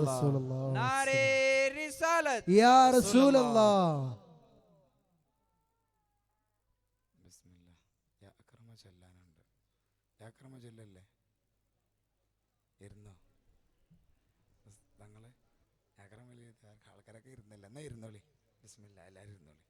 റസൂലല്ലാഹ് നാരേ റിസാലത്ത് യാ റസൂലല്ലാഹ് ബിസ്മില്ലാ. യാ അക്രമ ചെല്ലാനുണ്ട്. യാ അക്രമ ചെല്ലല്ലേ? ഇരുന്നോ തങ്ങളെ? അക്രമ ആൾക്കാരൊക്കെ ഇരുന്നില്ല. എന്നാ ഇരുന്നോളി. ബിസ്മില്ല, എല്ലാവരും ഇരുന്നോളി.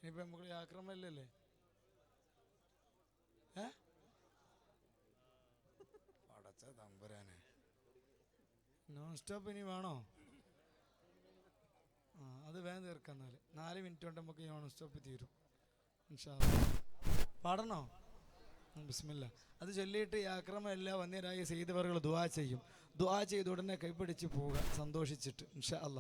ഇനിയിപ്പോ നമുക്ക് ആക്രമല്ലേ? അടച്ച തമ്പുരാനെ, നോൺ സ്റ്റോപ്പ് ഇനി വേണോ? അത് വേഗം തീർക്കാം. 4 മിനിറ്റ് കൊണ്ട് നമുക്ക് നോൺ സ്റ്റോപ്പ് തീരും. ഇൻഷാ അല്ലാഹ്. പാടണോ? ബിസ്മില്ല. അത് ചൊല്ലിയിട്ട് ഈ ആക്രമം എല്ലാം വന്നേരായി ചെയ്തവர்கள் ദുആ ചെയ്യും. ദുആ ചെയ്ത് ഉടനെ കൈപ്പിടിച്ച് പോവുക സന്തോഷിച്ചിട്ട്. ഇൻഷാ അല്ലാഹ്.